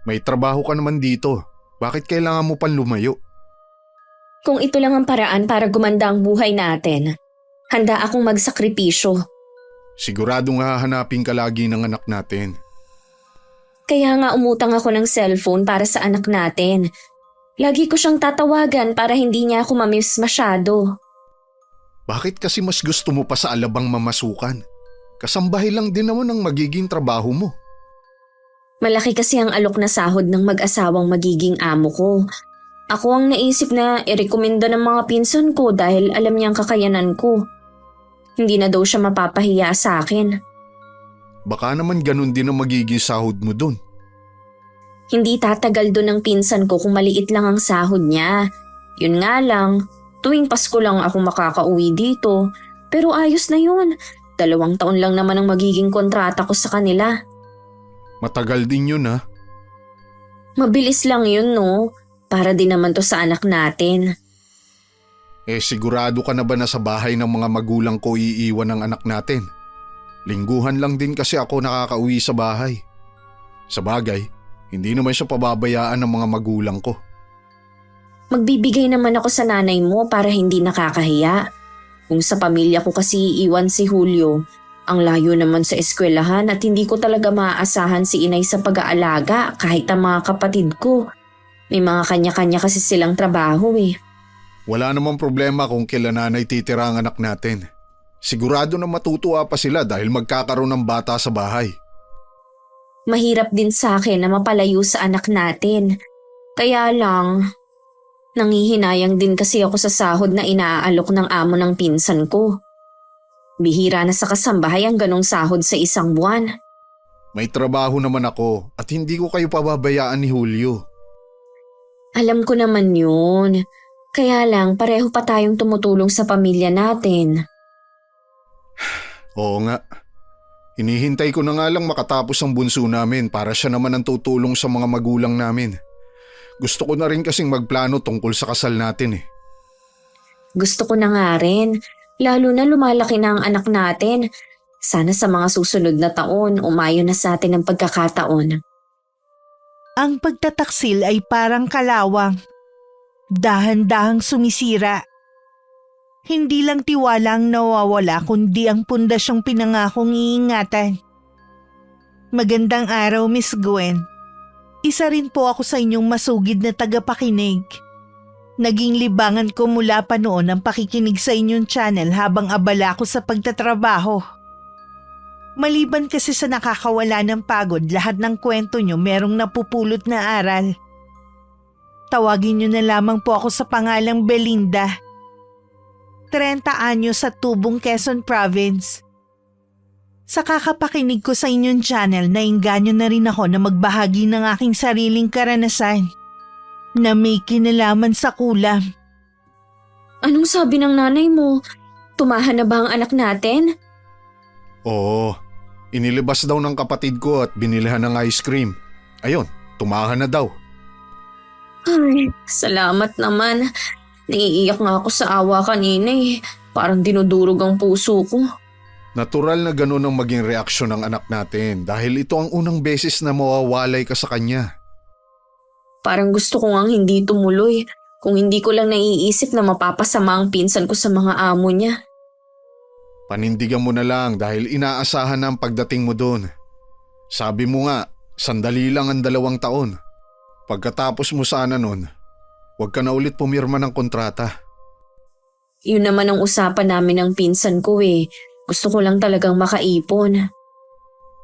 May trabaho ka naman dito. Bakit kailangan mo pang lumayo? Kung ito lang ang paraan para gumanda ang buhay natin, handa akong magsakripisyo. Siguradong hahanapin ka lagi ng anak natin. Kaya nga umutang ako ng cellphone para sa anak natin. Lagi ko siyang tatawagan para hindi niya ako mamiss masyado. Bakit kasi mas gusto mo pa sa alabang mamasukan? Kasambahay lang din naman ang magiging trabaho mo. Malaki kasi ang alok na sahod ng mag-asawang magiging amo ko. Ako ang naisip na irekomenda ng mga pinsan ko dahil alam niyang kakayanan ko. Hindi na daw siya mapapahiya sa akin. Baka naman ganun din ang magiging sahod mo dun. Hindi tatagal doon ang pinsan ko kung maliit lang ang sahod niya. Yun nga lang, tuwing Pasko lang ako makakauwi dito. Pero ayos na yun. 2 taon lang naman ang magiging kontrata ko sa kanila. Matagal din yun ha. Mabilis lang yun no. Para din naman to sa anak natin. Sigurado ka na ba na sa bahay ng mga magulang ko iiwan ng anak natin? Lingguhan lang din kasi ako nakakauwi sa bahay. Sa bagay, hindi naman siya pababayaan ng mga magulang ko. Magbibigay naman ako sa nanay mo para hindi nakakahiya. Kung sa pamilya ko kasi iiwan si Julio, ang layo naman sa eskwelahan at hindi ko talaga maaasahan si inay sa pag-aalaga kahit ang mga kapatid ko. May mga kanya-kanya kasi silang trabaho eh. Wala namang problema kung kila nanay titira ang anak natin. Sigurado na matutuwa pa sila dahil magkakaroon ng bata sa bahay. Mahirap din sa akin na mapalayo sa anak natin. Kaya lang, nanghihinayang din kasi ako sa sahod na inaalok ng amo ng pinsan ko. Bihira na sa kasambahay ang ganong sahod sa isang buwan. May trabaho naman ako at hindi ko kayo pababayaan ni Julio. Alam ko naman yun. Kaya lang pareho pa tayong tumutulong sa pamilya natin. Oo nga. Hinihintay ko na nga lang makatapos ang bunso namin para siya naman ang tutulong sa mga magulang namin. Gusto ko na rin kasing magplano tungkol sa kasal natin eh. Gusto ko na nga rin. Lalo na lumalaki na ang anak natin. Sana sa mga susunod na taon umayo na sa atin ang pagkakataon. Ang pagtataksil ay parang kalawang. Dahan-dahang sumisira. Hindi lang tiwala ang nawawala kundi ang pundasyong pinangakong iingatan. Magandang araw, Miss Gwen. Isa rin po ako sa inyong masugid na tagapakinig. Naging libangan ko mula pa noon ang pakikinig sa inyong channel habang abala ako sa pagtatrabaho. Maliban kasi sa nakakawala ng pagod, lahat ng kwento nyo merong napupulot na aral. Tawagin nyo na lamang po ako sa pangalang Belinda. 30 anyos sa Tubong, Quezon Province. Sa kakapakinig ko sa inyong channel, nainganyo na rin ako na magbahagi ng aking sariling karanasan na may kinalaman sa kulam. Anong sabi ng nanay mo? Tumahan na ba ang anak natin? Oo, inilabas daw ng kapatid ko at binilhan ng ice cream. Ayun, tumahan na daw. Ay, salamat naman. Naiiyak nga ako sa awa kanina eh. Parang dinudurog ang puso ko. Natural na ganun ang maging reaksyon ng anak natin dahil ito ang unang beses na mawawalay ka sa kanya. Parang gusto ko ngang hindi tumuloy. Kung hindi ko lang naiisip na mapapasama ang pinsan ko sa mga amo niya. Panindigan mo na lang dahil inaasahan na ang pagdating mo doon. Sabi mo nga, sandali lang ang 2 taon. Pagkatapos mo sana nun, huwag ka na ulit pumirma ng kontrata. Yun naman ang usapan namin ng pinsan ko eh. Gusto ko lang talagang makaipon.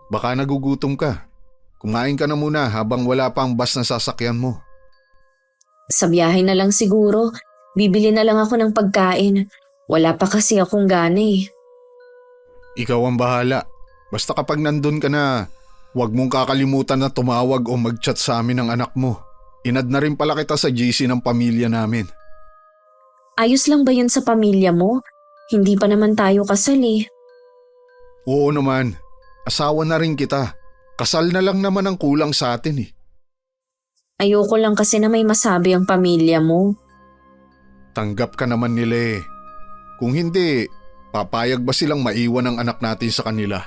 Baka nagugutom ka. Kumain ka na muna habang wala pa ang bus na sasakyan mo. Sa biyahe na lang siguro. Bibili na lang ako ng pagkain. Wala pa kasi akong gana eh. Ikaw ang bahala. Basta kapag nandun ka na, huwag mong kakalimutan na tumawag o mag-chat sa amin ng anak mo. Inad na rin pala kita sa GC ng pamilya namin. Ayos lang ba yun sa pamilya mo? Hindi pa naman tayo kasal eh. Oo naman. Asawa na rin kita. Kasal na lang naman ang kulang sa atin eh. Ayoko lang kasi na may masabi ang pamilya mo. Tanggap ka naman nila eh. Kung hindi, papayag ba silang maiwan ang anak natin sa kanila?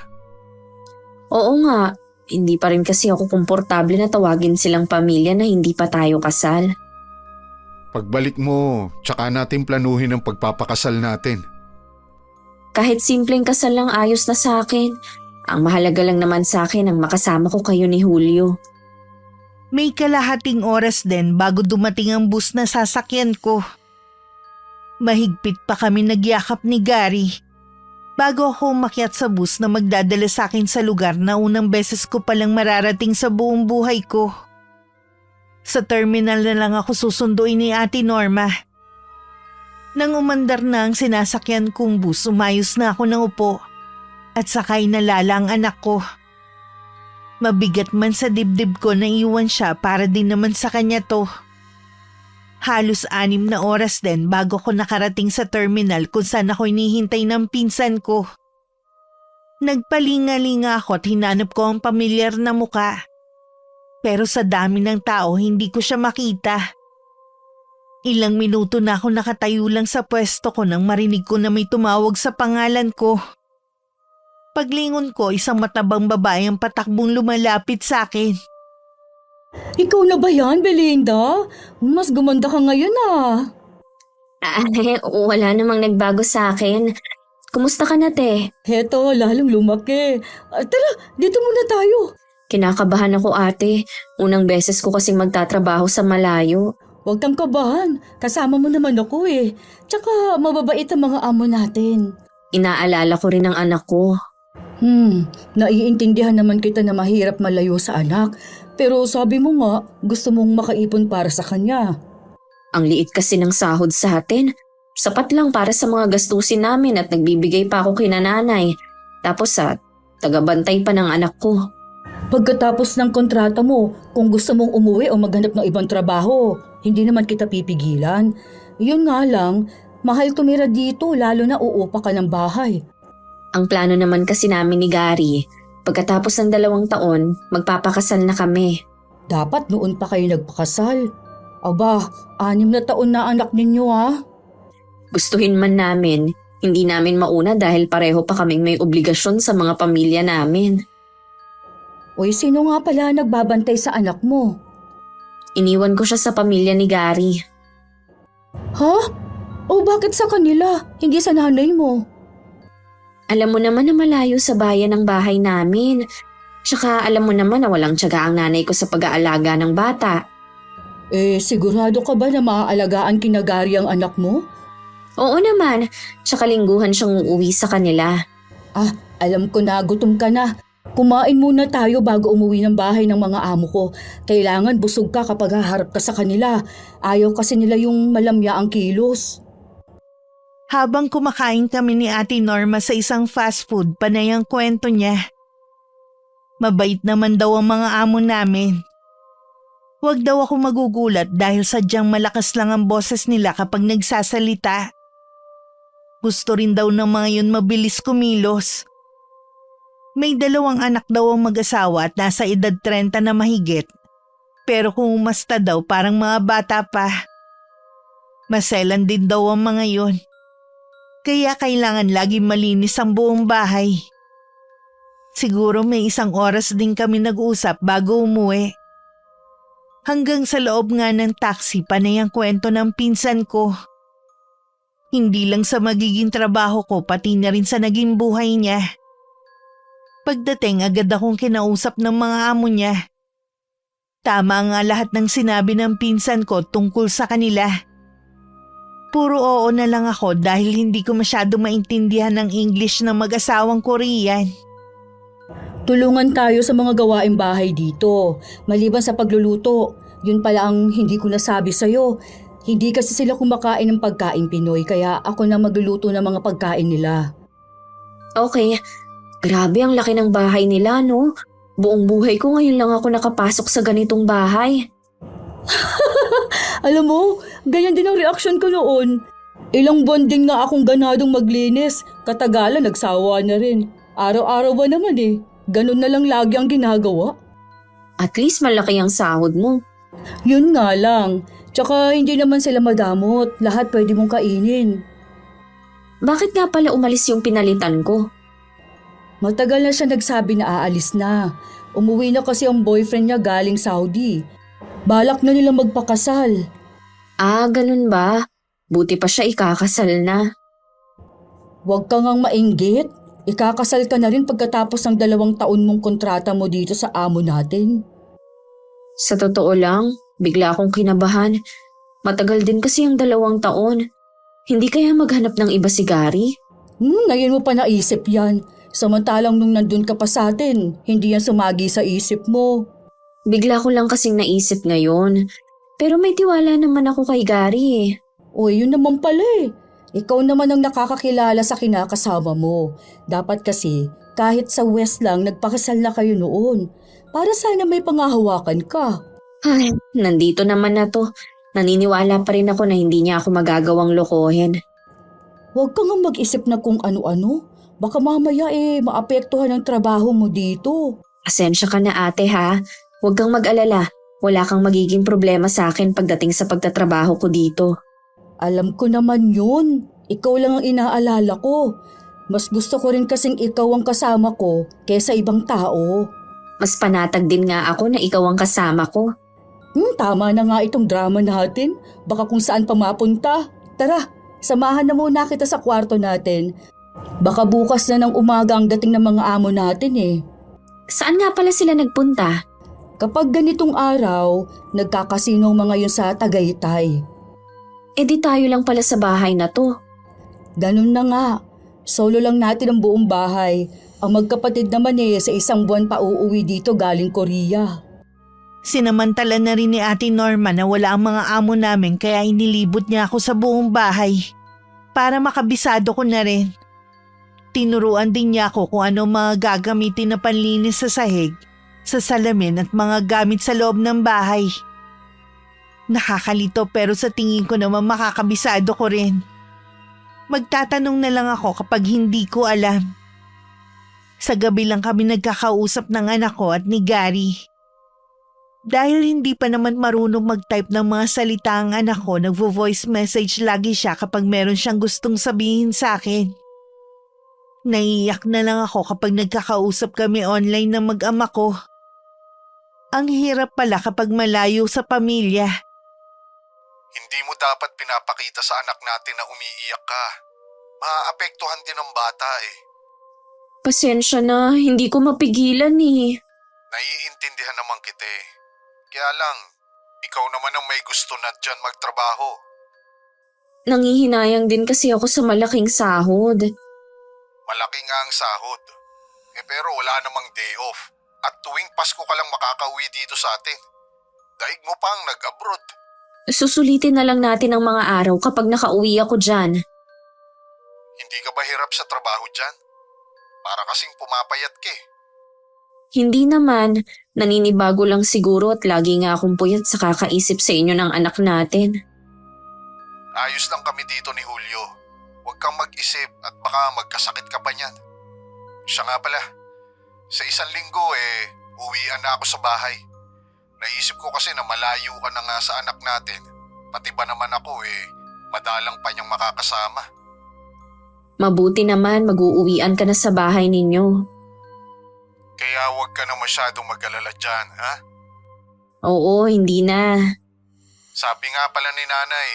Oo nga, hindi pa rin kasi ako komportable na tawagin silang pamilya na hindi pa tayo kasal. Pagbalik mo, tsaka natin planuhin ang pagpapakasal natin. Kahit simpleng kasal lang ayos na sa akin. Ang mahalaga lang naman sa akin ang makasama ko kayo ni Julio. May kalahating oras din bago dumating ang bus na sasakyan ko. Mahigpit pa kami nagyakap ni Gary bago ako umakyat sa bus na magdadala sa akin sa lugar na unang beses ko palang mararating sa buong buhay ko. Sa terminal na lang ako susunduin ni Ate Norma. Nang umandar na ang sinasakyan kong bus, umayos na ako ng upo at sakay na lala ang anak ko. Mabigat man sa dibdib ko na iwan siya para din naman sa kanya to. Halos 6 na oras din bago ko nakarating sa terminal kung saan ako hinihintay ng pinsan ko. Nagpalinga-linga ako at hinanap ko ang pamilyar na muka. Pero sa dami ng tao hindi ko siya makita. Ilang minuto na ako nakatayo lang sa pwesto ko nang marinig ko na may tumawag sa pangalan ko. Paglingon ko, isang matabang babae ang patakbong lumalapit sa akin. Ikaw na ba yan, Belinda? Mas gumanda ka ngayon ah. Wala namang nagbago sa akin. Kumusta ka na, te? Heto, lalong lumaki. Tara, dito muna tayo. Kinakabahan ako, ate. Unang beses ko kasing magtatrabaho sa malayo. Huwag kang kabahan. Kasama mo naman ako eh. Tsaka mababait ang mga amo natin. Inaalala ko rin ang anak ko. Naiintindihan naman kita na mahirap malayo sa anak. Pero sabi mo nga, gusto mong makaipon para sa kanya. Ang liit kasi ng sahod sa atin. Sapat lang para sa mga gastusin namin at nagbibigay pa ako kina nanay. Tapos tagabantay pa ng anak ko. Pagkatapos ng kontrata mo, kung gusto mong umuwi o maghanap ng ibang trabaho, hindi naman kita pipigilan. Yun nga lang, mahal tumira dito lalo na uupa ka ng bahay. Ang plano naman kasi namin ni Gary, pagkatapos ng 2 taon, magpapakasal na kami. Dapat noon pa kayo nagpakasal. Aba, 6 na taon na anak ninyo ha. Gustuhin man namin, hindi namin mauna dahil pareho pa kaming may obligasyon sa mga pamilya namin. Uy, sino nga pala nagbabantay sa anak mo? Iniwan ko siya sa pamilya ni Gary. Ha? O bakit sa kanila? Hindi sa nanay mo? Alam mo naman na malayo sa bayan ang bahay namin. Tsaka alam mo naman na walang tiyaga ang nanay ko sa pag-aalaga ng bata. Sigurado ka ba na maaalagaan kina Gary ang anak mo? Oo naman, tsaka lingguhan siyang uuwi sa kanila. Alam ko na gutom ka na. Kumain muna tayo bago umuwi ng bahay ng mga amo ko. Kailangan busog ka kapag haharap ka sa kanila. Ayaw kasi nila yung malamya ang kilos. Habang kumakain kami ni Ate Norma sa isang fast food, panay ang kwento niya. Mabait naman daw ang mga amo namin. Huwag daw ako magugulat dahil sadyang malakas lang ang boses nila kapag nagsasalita. Gusto rin daw ng mga yun mabilis kumilos. May 2 anak daw ang mag-asawa at nasa edad 30 na mahigit. Pero kung umasta daw parang mga bata pa. Maselan din daw ang mga yun. Kaya kailangan laging malinis ang buong bahay. Siguro may 1 oras din kami nag-usap bago umuwi. Hanggang sa loob nga ng taxi panay ang kwento ng pinsan ko. Hindi lang sa magiging trabaho ko pati na rin sa naging buhay niya. Pagdating agad akong kinausap ng mga amo niya. Tama nga lahat ng sinabi ng pinsan ko tungkol sa kanila. Puro oo na lang ako dahil hindi ko masyado maintindihan ng English ng mag-asawang Korean. Tulungan tayo sa mga gawaing bahay dito. Maliban sa pagluluto, yun pala ang hindi ko nasabi sa'yo. Hindi kasi sila kumakain ng pagkain Pinoy kaya ako na magluluto ng mga pagkain nila. Okay, grabe ang laki ng bahay nila, no? Buong buhay ko ngayon lang ako nakapasok sa ganitong bahay. Alam mo, ganyan din ang reaksyon ko noon. Ilang buwan din nga akong ganadong maglinis. Katagalan nagsawa na rin. Araw-araw ba naman eh. Ganun na lang lagi ang ginagawa. At least malaki ang sahod mo. Yun nga lang. Tsaka hindi naman sila madamot. Lahat pwede mong kainin. Bakit nga pala umalis yung pinalitan ko? Matagal na siya nagsabi na aalis na. Umuwi na kasi ang boyfriend niya galing Saudi. Balak na nila magpakasal. Ah, ganun ba? Buti pa siya ikakasal na. Huwag ka ngang mainggit. Ikakasal ka na rin pagkatapos ng 2 taon mong kontrata mo dito sa amo natin. Sa totoo lang, bigla akong kinabahan. Matagal din kasi ang 2 taon. Hindi kaya maghanap ng iba si Gary? Ngayon mo pa naisip yan. Samantalang nung nandun ka pa sa atin, hindi yan sumagi sa isip mo. Bigla ko lang kasing naisip ngayon. Pero may tiwala naman ako kay Gary eh. Uy, yun naman pala eh. Ikaw naman ang nakakakilala sa kinakasama mo. Dapat kasi, kahit sa West lang nagpakasal na kayo noon. Para sana may pangahawakan ka. Ay, nandito naman na to. Naniniwala pa rin ako na hindi niya ako magagawang lokohin. Huwag ka nga mag-isip na kung ano-ano. Baka mamaya maapektuhan ang trabaho mo dito. Pasensya ka na ate ha. Huwag kang mag-alala. Wala kang magiging problema sa akin pagdating sa pagtatrabaho ko dito. Alam ko naman yun. Ikaw lang ang inaalala ko. Mas gusto ko rin kasing ikaw ang kasama ko kesa ibang tao. Mas panatag din nga ako na ikaw ang kasama ko. Tama na nga itong drama natin. Baka kung saan pa mapunta. Tara, samahan na muna kita sa kwarto natin. Baka bukas na ng umaga ang dating ng mga amo natin eh. Saan nga pala sila nagpunta? Kapag ganitong araw, nagkakasino mga yun sa Tagaytay. E di tayo lang pala sa bahay na to. Ganun na nga. Solo lang natin ang buong bahay. Ang magkapatid naman sa 1 buwan pa uuwi dito galing Korea. Sinamantala na rin ni Ate Norma na wala ang mga amo namin kaya inilibot niya ako sa buong bahay. Para makabisado ko na rin. Tinuruan din niya ako kung ano mga gagamitin na panlinis sa sahig, sa salamin at mga gamit sa loob ng bahay. Nakakalito pero sa tingin ko naman makakabisado ko rin. Magtatanong na lang ako kapag hindi ko alam. Sa gabi lang kami nagkakausap ng anak ko at ni Gary. Dahil hindi pa naman marunong mag-type ng mga salita ang anak ko, nagvo-voice message lagi siya kapag meron siyang gustong sabihin sa akin. Naiiyak na lang ako kapag nagkakausap kami online ng mag-ama ko. Ang hirap pala kapag malayo sa pamilya. Hindi mo dapat pinapakita sa anak natin na umiiyak ka. Maaapektuhan din ang bata eh. Pasensya na, hindi ko mapigilan eh. Naiintindihan naman kita eh. Kaya lang, ikaw naman ang may gusto na dyan magtrabaho. Nangihinayang din kasi ako sa malaking sahod. Malaki nga ang sahod. Pero wala namang day off. At tuwing Pasko ka lang makakauwi dito sa atin. Daig mo pang nag-abroad. Susulitin na lang natin ang mga araw kapag nakauwi ako dyan. Hindi ka ba hirap sa trabaho dyan? Para kasing pumapayat ka eh. Hindi naman, naninibago lang siguro at lagi nga akong puyat sa kakaisip sa inyo ng anak natin. Ayos lang kami dito ni Julio. Huwag kang mag-isip at baka magkasakit ka pa niyan. Siya nga pala, sa 1 linggo uwian na ako sa bahay. Naisip ko kasi na malayo ka na nga sa anak natin. Pati ba naman ako madalang pa niyang makakasama. Mabuti naman mag-uuwian ka na sa bahay ninyo. Kaya huwag ka na masyadong mag-alala dyan, ha? Oo, hindi na. Sabi nga pala ni nanay,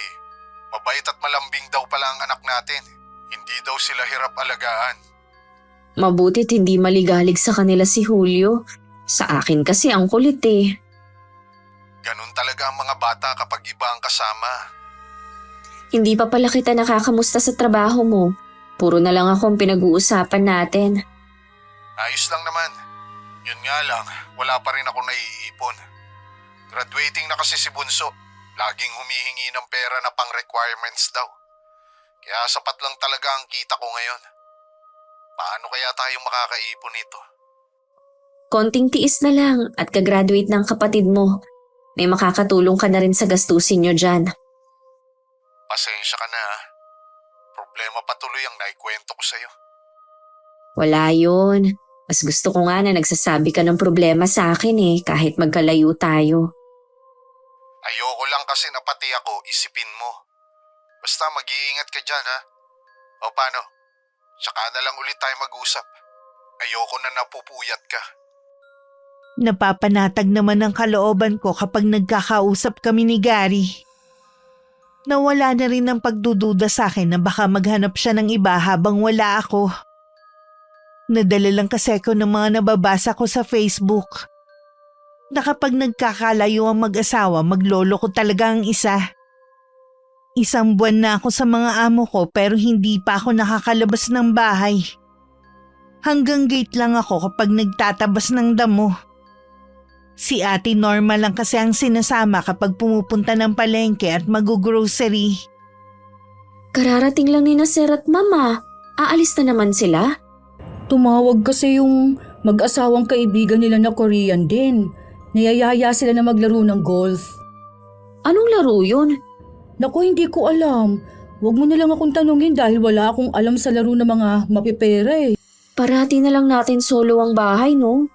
mabait at malambing daw pala ang anak natin. Hindi daw sila hirap alagaan. Mabuti't hindi maligalig sa kanila si Julio. Sa akin kasi ang kulit eh. Ganun talaga ang mga bata kapag iba ang kasama. Hindi pa pala kita nakakamusta sa trabaho mo. Puro na lang ako ang pinag-uusapan natin. Ayos lang naman. Yun nga lang, wala pa rin ako naiipon. Graduating na kasi si Bunso. Laging humihingi ng pera na pang requirements daw. Kaya sapat lang talaga ang kita ko ngayon. Paano kaya tayo makakaipon nito? Konting tiis na lang at kagraduate ng kapatid mo. May makakatulong ka na rin sa gastusin nyo dyan. Pasensya ka na ha. Problema patuloy ang naikwento ko sa'yo. Wala yun. Mas gusto ko nga na nagsasabi ka ng problema sa akin kahit magkalayo tayo. Ayoko lang kasi na pati ako isipin mo. Basta mag-iingat ka dyan ha. O paano? Tsaka na lang ulit tayo mag-usap. Ayoko na napupuyat ka. Napapanatag naman ang kalooban ko kapag nagkakausap kami ni Gary. Nawala na rin ang pagdududa sa akin na baka maghanap siya ng iba habang wala ako. Nadala lang kasi ako ng mga nababasa ko sa Facebook. Na kapag nagkakalayo ang mag-asawa, maglolo ko talaga ang isa. 1 buwan na ako sa mga amo ko pero hindi pa ako nakakalabas ng bahay. Hanggang gate lang ako kapag nagtatabas ng damo. Si Ate Norma lang kasi ang sinasama kapag pumupunta ng palengke at mag-grocery. Kararating lang ni na Sir at Mama. Aalis na naman sila? Tumawag kasi yung mag-asawang kaibigan nila na Korean din. Niyayaya sila na maglaro ng golf. Anong laro yun? Naku, hindi ko alam. Huwag mo na lang akong tanungin dahil wala akong alam sa laro ng mga mapipera eh. Parati na lang natin solo ang bahay, no?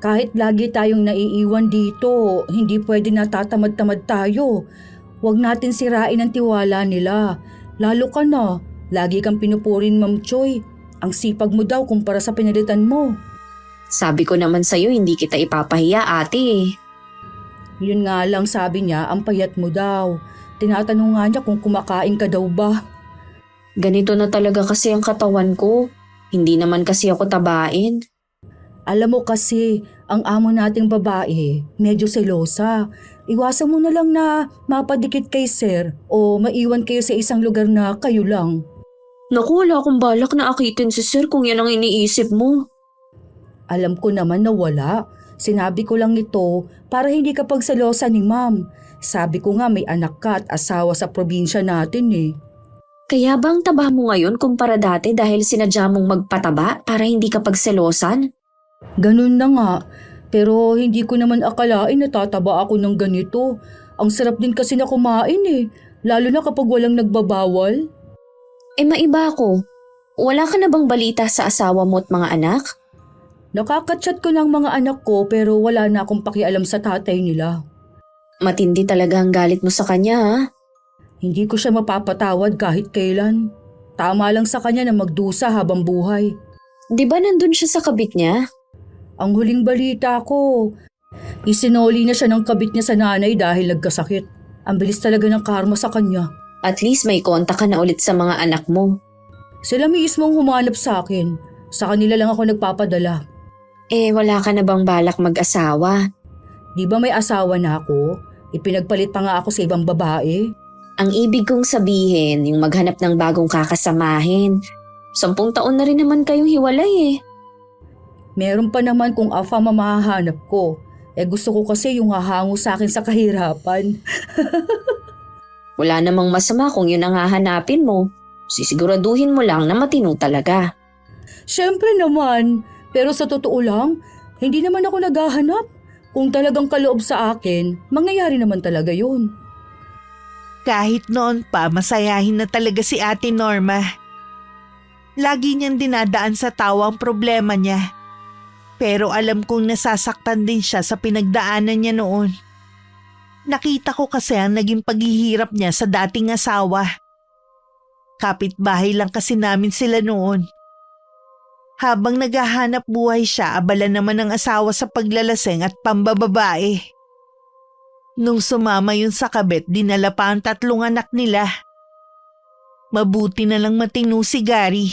Kahit lagi tayong naiiwan dito, hindi pwede natatamad-tamad tayo. Huwag natin sirain ang tiwala nila. Lalo ka na, lagi kang pinupurin Ma'am Choi. Ang sipag mo daw kumpara sa pinalitan mo. Sabi ko naman sa'yo, hindi kita ipapahiya, ate. Yun nga lang sabi niya, ang payat mo daw. Tinatanong nga niya kung kumakain ka daw ba. Ganito na talaga kasi ang katawan ko. Hindi naman kasi ako tabain. Alam mo kasi, ang amo nating babae, medyo selosa. Iwasan mo na lang na mapadikit kay sir o maiwan kayo sa isang lugar na kayo lang. Naku, wala akong balak na akitin si Sir kung yan ang iniisip mo. Alam ko naman na wala. Sinabi ko lang ito para hindi ka pagselosa ni ma'am. Sabi ko nga may anak ka at asawa sa probinsya natin eh. Kaya bang taba mo ngayon kumpara dati dahil sinadya mong magpataba para hindi ka pagselosan? Ganun na nga. Pero hindi ko naman akalain na tataba ako ng ganito. Ang sarap din kasi na kumain eh. Lalo na kapag walang nagbabawal. Maiba ako. Wala ka na bang balita sa asawa mo at mga anak? Nakakachat ko ng mga anak ko pero wala na akong pakialam sa tatay nila. Matindi talaga ang galit mo sa kanya, ha? Hindi ko siya mapapatawad kahit kailan. Tama lang sa kanya na magdusa habang buhay. Di ba nandun siya sa kabit niya? Ang huling balita ko, isinoli na siya ng kabit niya sa nanay dahil nagkasakit. Ang bilis talaga ng karma sa kanya. At least may kontak ka na ulit sa mga anak mo. Sila mismong humanap sa akin. Sa kanila lang ako nagpapadala. Wala ka na bang balak mag-asawa? Di ba may asawa na ako? Ipinagpalit pa nga ako sa ibang babae. Ang ibig kong sabihin, yung maghanap ng bagong kakasamahin. 10 taon na rin naman kayong hiwalay eh. Meron pa naman kung afa mamahanap ko. Gusto ko kasi yung hahango sa akin sa kahirapan. Wala namang masama kung yun ang hahanapin mo. Sisiguraduhin mo lang na matino talaga. Siyempre naman, pero sa totoo lang, hindi naman ako naghahanap. Kung talagang kaloob sa akin, mangyayari naman talaga yun. Kahit noon pa, masayahin na talaga si Ate Norma. Lagi niyang dinadaan sa tawa ang problema niya. Pero alam kong nasasaktan din siya sa pinagdaanan niya noon. Nakita ko kasi ang naging paghihirap niya sa dating asawa. Kapitbahay lang kasi namin sila noon. Habang naghahanap buhay siya, abala naman ng asawa sa paglalaseng at pambababae. Nung sumama yun sa kabit, dinala pa ang 3 anak nila. Mabuti na lang matino si Gary.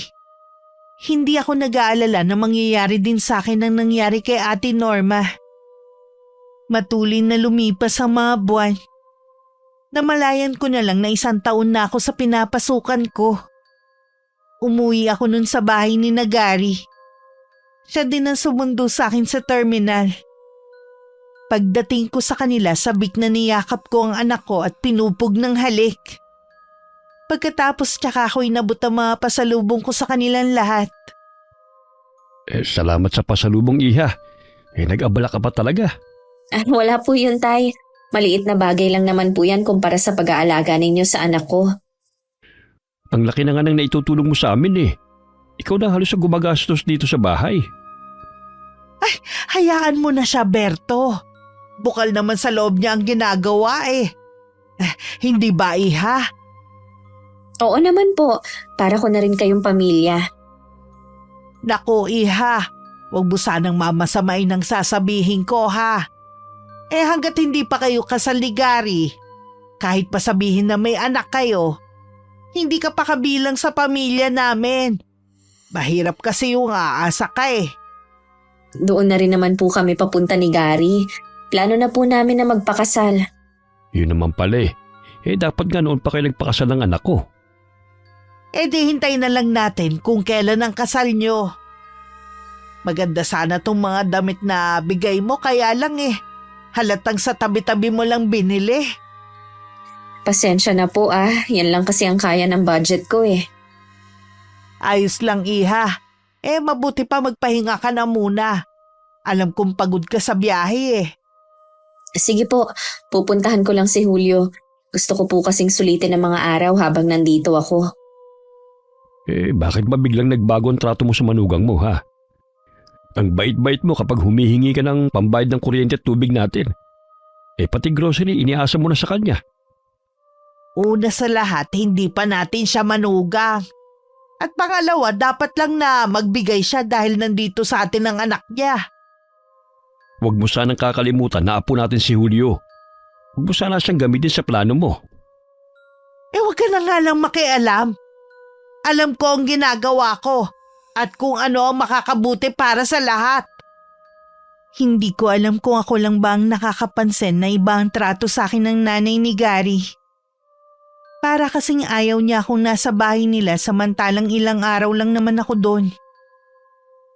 Hindi ako nag-aalala na mangyayari din sa akin ang nangyari kay Ate Norma. Matuloy na lumipas ang mga buwan. Namalayan ko na lang na 1 taon na ako sa pinapasukan ko. Umuwi ako nun sa bahay ni Gary. Siya din ang sumundo sa akin sa terminal. Pagdating ko sa kanila, sabik na niyakap ko ang anak ko at pinupog ng halik. Pagkatapos tsaka ako inabot ang mga pasalubong ko sa kanilang lahat. Salamat sa pasalubong, Iha. Nag-abala ka pa talaga. Wala po yun, Tay. Maliit na bagay lang naman po yan kumpara sa pag-aalaga ninyo sa anak ko. Ang laki na nga nang naitutulong mo sa amin eh. Ikaw na halos ang gumagastos dito sa bahay. Ay, hayaan mo na siya, Berto. Bukal naman sa loob niya ang ginagawa eh. Hindi ba, Iha? Oo naman po. Para ko na rin kayong pamilya. Naku, Iha. Huwag mo sanang mamasamain ang sasabihin ko ha. Hanggat hindi pa kayo kasal ni Gary, kahit pa sabihin na may anak kayo, hindi ka pa kabilang sa pamilya namin. Mahirap kasi yung aasa ka eh. Doon na rin naman po kami papunta ni Gary. Plano na po namin na magpakasal. Yun naman pala eh. Dapat nga noon pa kayo nagpakasal ng anak ko. Di hintay na lang natin kung kailan ang kasal nyo. Maganda sana tong mga damit na bigay mo, kaya lang halatang sa tabi-tabi mo lang binili. Pasensya na po yan lang kasi ang kaya ng budget ko eh. Ayos lang iha. Mabuti pa magpahinga ka na muna. Alam kong pagod ka sa biyahe eh. Sige po, pupuntahan ko lang si Julio. Gusto ko po kasing sulitin ang mga araw habang nandito ako. Bakit ba biglang nagbago ang trato mo sa manugang mo ha? Ang bait-bait mo kapag humihingi ka ng pambayad ng kuryente at tubig natin. Pati grocery iniasa mo na sa kanya. Una sa lahat, hindi pa natin siya manugang. At pangalawa, dapat lang na magbigay siya dahil nandito sa atin ang anak niya. Huwag mo sanang kakalimutan na apo natin si Julio. Huwag mo sana siyang gamitin sa plano mo. Huwag ka na nga lang makialam. Alam ko ang ginagawa ko at kung ano ang makakabuti para sa lahat. Hindi ko alam kung ako lang ba ang nakakapansin na iba ang trato sa akin ng nanay ni Gary. Para kasing ayaw niya akong nasa bahay nila samantalang ilang araw lang naman ako doon.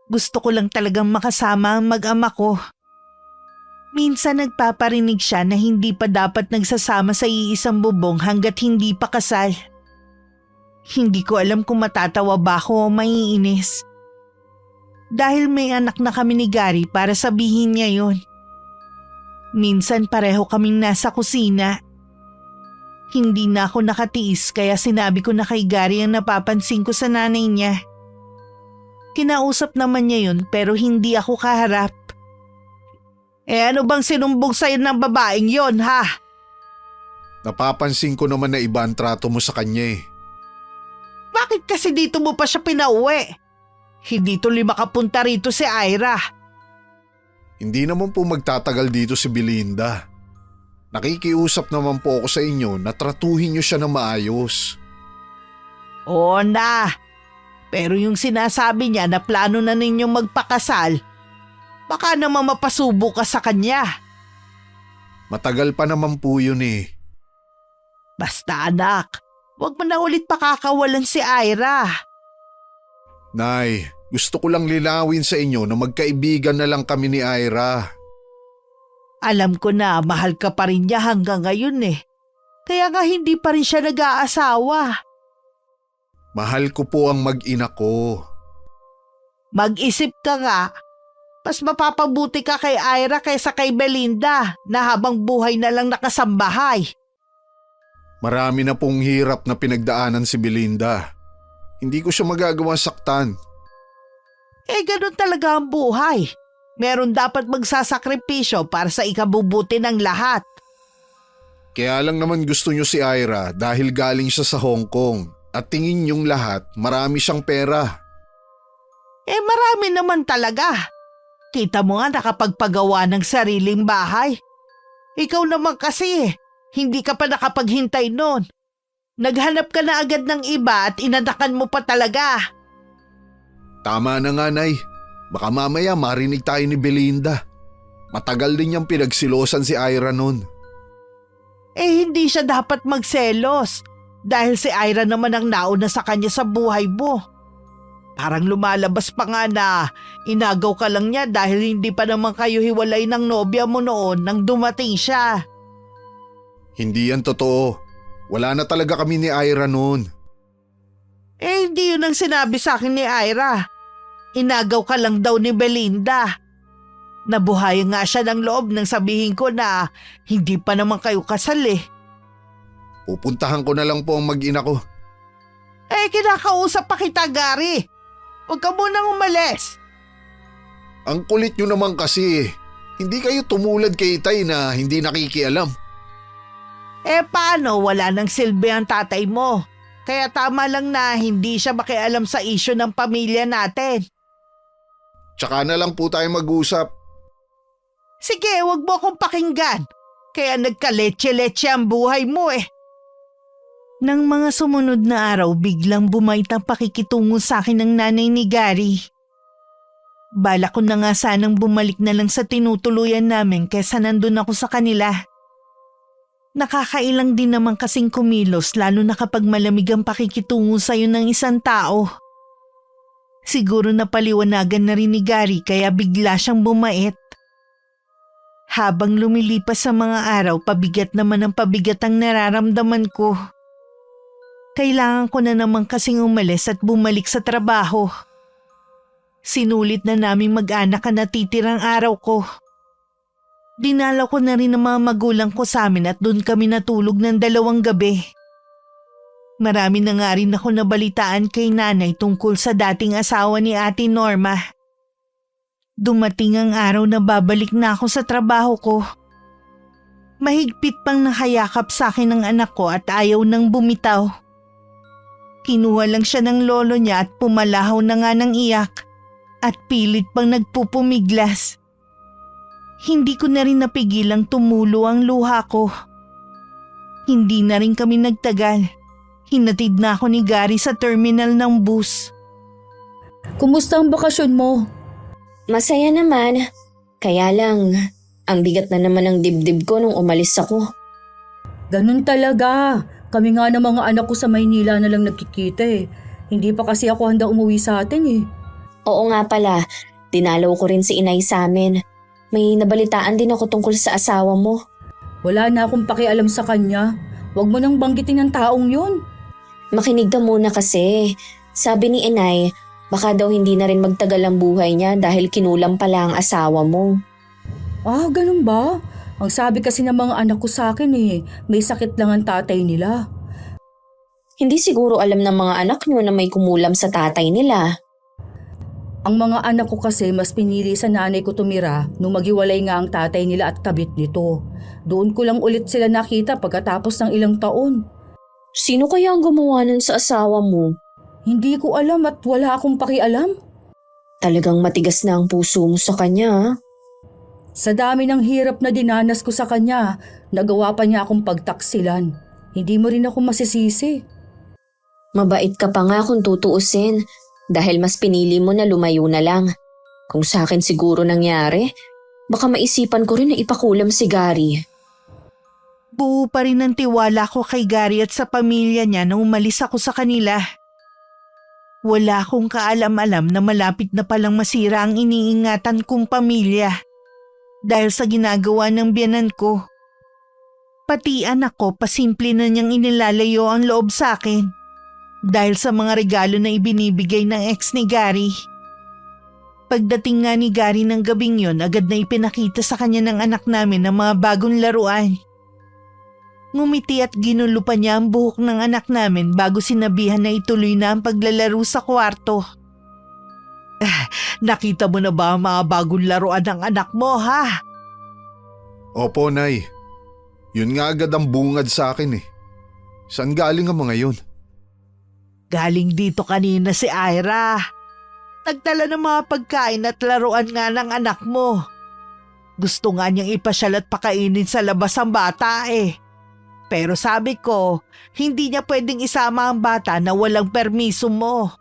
Gusto ko lang talagang makasama ang mag-ama ko. Minsan nagpaparinig siya na hindi pa dapat nagsasama sa iisang bubong hanggat hindi pa kasal. Hindi ko alam kung matatawa ba ako o maiinis. Dahil may anak na kami ni Gary para sabihin niya yon. Minsan pareho kaming nasa kusina. Hindi na ako nakatiis kaya sinabi ko na kay Gary ang napapansin ko sa nanay niya. Kinausap naman niya yun pero hindi ako kaharap. Ano bang sinumbong sa'yo ng babaeng yon ha? Napapansin ko naman na iba ang trato mo sa kanya eh. Bakit kasi dito mo pa siya pinauwi? Hindi tuloy makapunta rito si Ira. Hindi naman po magtatagal dito si Belinda. Nakikiusap naman po ako sa inyo na tratuhin niyo siya na maayos. Oo na. Pero yung sinasabi niya na plano na ninyong magpakasal, baka naman mapasubo ka sa kanya. Matagal pa naman po yun eh. Basta anak, huwag mo na ulit pakakawalan si Ira. Nay, gusto ko lang linawin sa inyo na magkaibigan na lang kami ni Ira. Alam ko na mahal ka pa rin niya hanggang ngayon eh. Kaya nga hindi pa rin siya nag-aasawa. Mahal ko po ang mag-ina ko. Mag-isip ka nga. Mas mapapabuti ka kay Ira kaysa kay Belinda na habang buhay na lang nakasambahay. Marami na pong hirap na pinagdaanan si Belinda. Hindi ko siya magagawa saktan. Ganun talaga ang buhay. Meron dapat magsasakripisyo para sa ikabubuti ng lahat. Kaya lang naman gusto niyo si Ira dahil galing siya sa Hong Kong at tingin niyong lahat marami siyang pera. Marami naman talaga. Kita mo nga nakapagpagawa ng sariling bahay. Ikaw naman kasi hindi ka pa nakapaghintay nun. Naghanap ka na agad ng iba at inadakan mo pa talaga. Tama na nga, Nay. Baka mamaya marinig tayo ni Belinda. Matagal din niyang pinagsilosan si Ira nun. Hindi siya dapat magselos dahil si Ira naman ang nauna sa kanya sa buhay mo. Parang lumalabas pa nga na inagaw ka lang niya dahil hindi pa naman kayo hiwalay ng nobya mo noon nang dumating siya. Hindi yan totoo. Wala na talaga kami ni Ira noon. Hindi yun ang sinabi sa akin ni Ira. Inagaw ka lang daw ni Belinda. Nabuhay nga siya ng loob nang sabihin ko na hindi pa naman kayo kasal eh. Pupuntahan ko na lang po ang mag-ina ko. Kinakausap pa kita, Gary. Huwag ka munang umalis. Ang kulit nyo naman kasi. Hindi kayo tumulad kay Itay na hindi nakikialam. Paano wala nang silbi ang tatay mo? Kaya tama lang na hindi siya makialam sa isyu ng pamilya natin. Tsaka na lang po tayo mag-usap. Sige, wag mo akong pakinggan. Kaya nagkaletse-letse ang buhay mo eh. Nang mga sumunod na araw, biglang bumait ang pakikitungo sa akin ng nanay ni Gary. Bala ko na nga sanang bumalik na lang sa tinutuluyan namin kaysa nandun ako sa kanila. Nakakailang din naman kasing kumilos lalo na kapag malamig ang pakikitungo sa'yo ng isang tao. Siguro napaliwanagan na rin ni Gary kaya bigla siyang bumait. Habang lumilipas sa mga araw, pabigat naman ang pabigat ang nararamdaman ko. Kailangan ko na naman kasing umalis at bumalik sa trabaho. Sinulit na naming mag-anak ang natitirang araw ko. Dinalaw ko na rin ang mga magulang ko sa amin at doon kami natulog ng 2 gabi. Marami na nga rin ako nabalitaan kay nanay tungkol sa dating asawa ni Ate Norma. Dumating ang araw na babalik na ako sa trabaho ko. Mahigpit pang nakayakap sa akin ng anak ko at ayaw nang bumitaw. Kinuha lang siya ng lolo niya at pumalahaw na nga ng iyak at pilit pang nagpupumiglas. Hindi ko na rin napigilang tumulo ang luha ko. Hindi na rin kami nagtagal. Hinatid na ako ni Gary sa terminal ng bus. Kumusta ang bakasyon mo? Masaya naman. Kaya lang, ang bigat na naman ng dibdib ko nung umalis ako. Ganun talaga. Kami nga ng mga anak ko sa Maynila na lang nagkikita eh. Hindi pa kasi ako handa umuwi sa atin eh. Oo nga pala, dinalaw ko rin si inay sa amin. May nabalitaan din ako tungkol sa asawa mo. Wala na akong pakialam sa kanya. Huwag mo nang banggitin ang taong yun. Makinig ka muna kasi. Sabi ni inay, baka daw hindi na rin magtagal ang buhay niya dahil kinulam pala ang asawa mo. Ah, ganun ba? Ang sabi kasi ng mga anak ko sa akin eh, may sakit lang ang tatay nila. Hindi siguro alam ng mga anak niyo na may kumulam sa tatay nila. Ang mga anak ko kasi mas pinili sa nanay ko tumira nung maghiwalay nga ang tatay nila at kabit nito. Doon ko lang ulit sila nakita pagkatapos ng ilang taon. Sino kaya ang gumawa nun sa asawa mo? Hindi ko alam at wala akong pakialam. Talagang matigas na ang puso mo sa kanya, ha? Sa dami ng hirap na dinanas ko sa kanya, nagawa pa niya akong pagtaksilan. Hindi mo rin ako masisisi. Mabait ka pa nga kung tutuusin dahil mas pinili mo na lumayo na lang. Kung sa akin siguro nangyari, baka maisipan ko rin na ipakulam si Gary. Buo pa rin ang tiwala ko kay Gary at sa pamilya niya nang umalis ako sa kanila. Wala akong kaalam-alam na malapit na palang masira ang iniingatan kong pamilya dahil sa ginagawa ng biyanan ko. Pati anak ko pasimple na niyang inilalayo ang loob sa akin dahil sa mga regalo na ibinibigay ng ex ni Gary. Pagdating nga ni Gary ng gabing yon, agad na ipinakita sa kanya ng anak namin ang mga bagong laruan. Ngumiti at ginulo pa niya ang buhok ng anak namin bago sinabihan na ituloy na ang paglalaro sa kwarto. Nakita mo na ba ang mga bagong laruan ng anak mo, ha? Opo, Nay. Yun nga agad ang bungad sa akin eh. Saan galing ang mga yun? Galing dito kanina si Ira. Nagdala ng mga pagkain at laruan nga ng anak mo. Gusto nga niyang ipasyal at pakainin sa labas ang bata eh. Pero sabi ko, hindi niya pwedeng isama ang bata na walang permiso mo.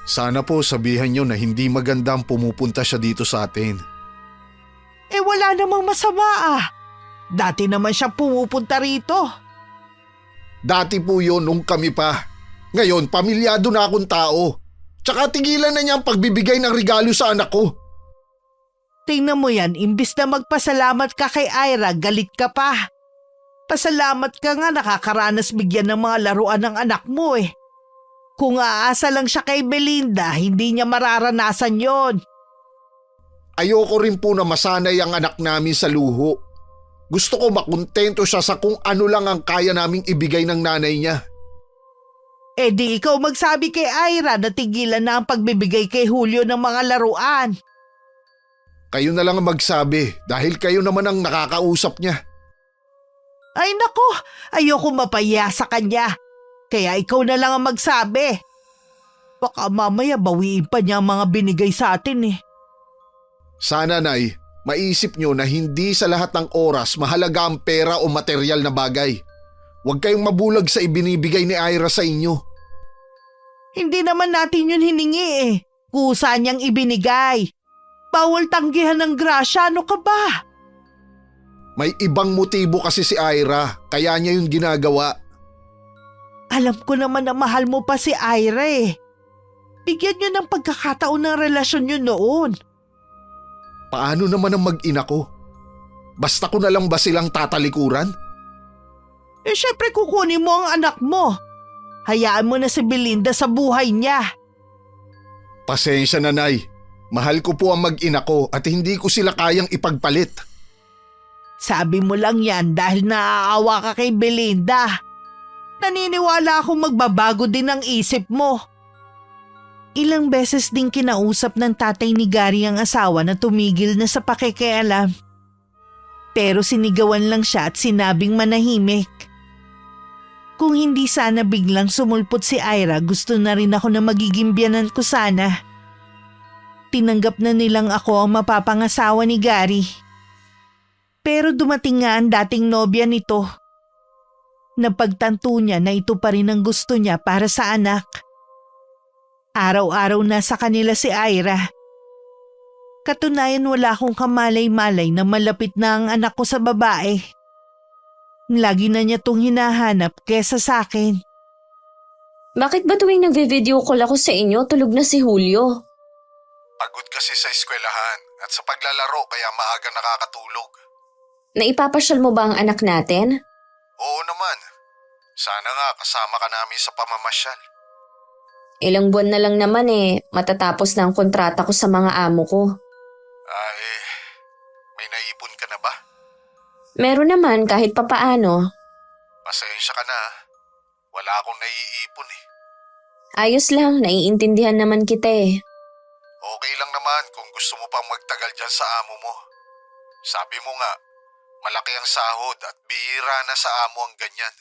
Sana po sabihan niyo na hindi maganda ang pumupunta siya dito sa atin. Eh wala namang masama ah. Dati naman siya pumupunta rito. Dati po yun nung kami pa. Ngayon, pamilyado na akong tao. Tsaka tigilan na niya ang pagbibigay ng regalo sa anak ko. Tingnan mo yan, imbis na magpasalamat ka kay Ira, galit ka pa. Pasalamat ka nga nakakaranas bigyan ng mga laruan ng anak mo eh. Kung aasa lang siya kay Belinda, hindi niya mararanasan yon. Ayoko rin po na masanay ang anak namin sa luho. Gusto ko makontento siya sa kung ano lang ang kaya naming ibigay ng nanay niya. Eh di ikaw magsabi kay Ira na tigilan na ang pagbibigay kay Julio ng mga laruan. Kayo na lang ang magsabi dahil kayo naman ang nakakausap niya. Ay nako, ayoko mapahiya sa kanya. Kaya ikaw na lang ang magsabi. Baka mamaya bawiin pa niya ang mga binigay sa atin eh. Sana, Nay, maisip nyo na hindi sa lahat ng oras mahalaga ang pera o material na bagay. Huwag kayong mabulag sa ibinibigay ni Ira sa inyo. Hindi naman natin yun hiningi eh. Kusa niyang ibinigay. Bawal tanggihan ng grasya, ano ka ba? May ibang motibo kasi si Ira, kaya niya yung ginagawa. Alam ko naman na mahal mo pa si Ira eh. Bigyan niyo ng pagkakataon ng relasyon niyo noon. Paano naman ang mag-ina ko? Basta ko na lang ba silang tatalikuran? Eh syempre kukunin mo ang anak mo. Hayaan mo na si Belinda sa buhay niya. Pasensya na, Nay. Mahal ko po ang mag-ina ko at hindi ko sila kayang ipagpalit. Sabi mo lang yan dahil naaawa ka kay Belinda. Naniniwala akong magbabago din ang isip mo. Ilang beses din kinausap ng tatay ni Gary ang asawa na tumigil na sa pakikialam. Pero sinigawan lang siya at sinabing manahimik. Kung hindi sana biglang sumulpot si Ira, gusto na rin ako na magiging biyanan ko sana. Tinanggap na nilang ako ang mapapangasawa ni Gary. Pero dumating nga ang dating nobya nito. Napagtanto niya na ito pa rin ang gusto niya para sa anak. Araw-araw na sa kanila si Ira. Katunayan wala akong kamalay-malay na malapit na ang anak ko sa babae. Lagi na niya tong hinahanap kesa sa akin. Bakit ba tuwing nagve-video call ako sa inyo, tulog na si Julio? Pagod kasi sa eskwelahan at sa paglalaro kaya maaga nakakatulog. Naipapasyal mo ba ang anak natin? Oo naman. Sana nga kasama ka namin sa pamamasyal. Ilang buwan na lang naman matatapos na ang kontrata ko sa mga amo ko. May naipon ka na ba? Meron naman kahit papaano. Pasensya ka na. Wala akong naiipon eh. Ayos lang, naiintindihan naman kita eh. Okay lang naman kung gusto mo pang magtagal dyan sa amo mo. Sabi mo nga, malaki ang sahod at bihira na sa amo ang ganyan.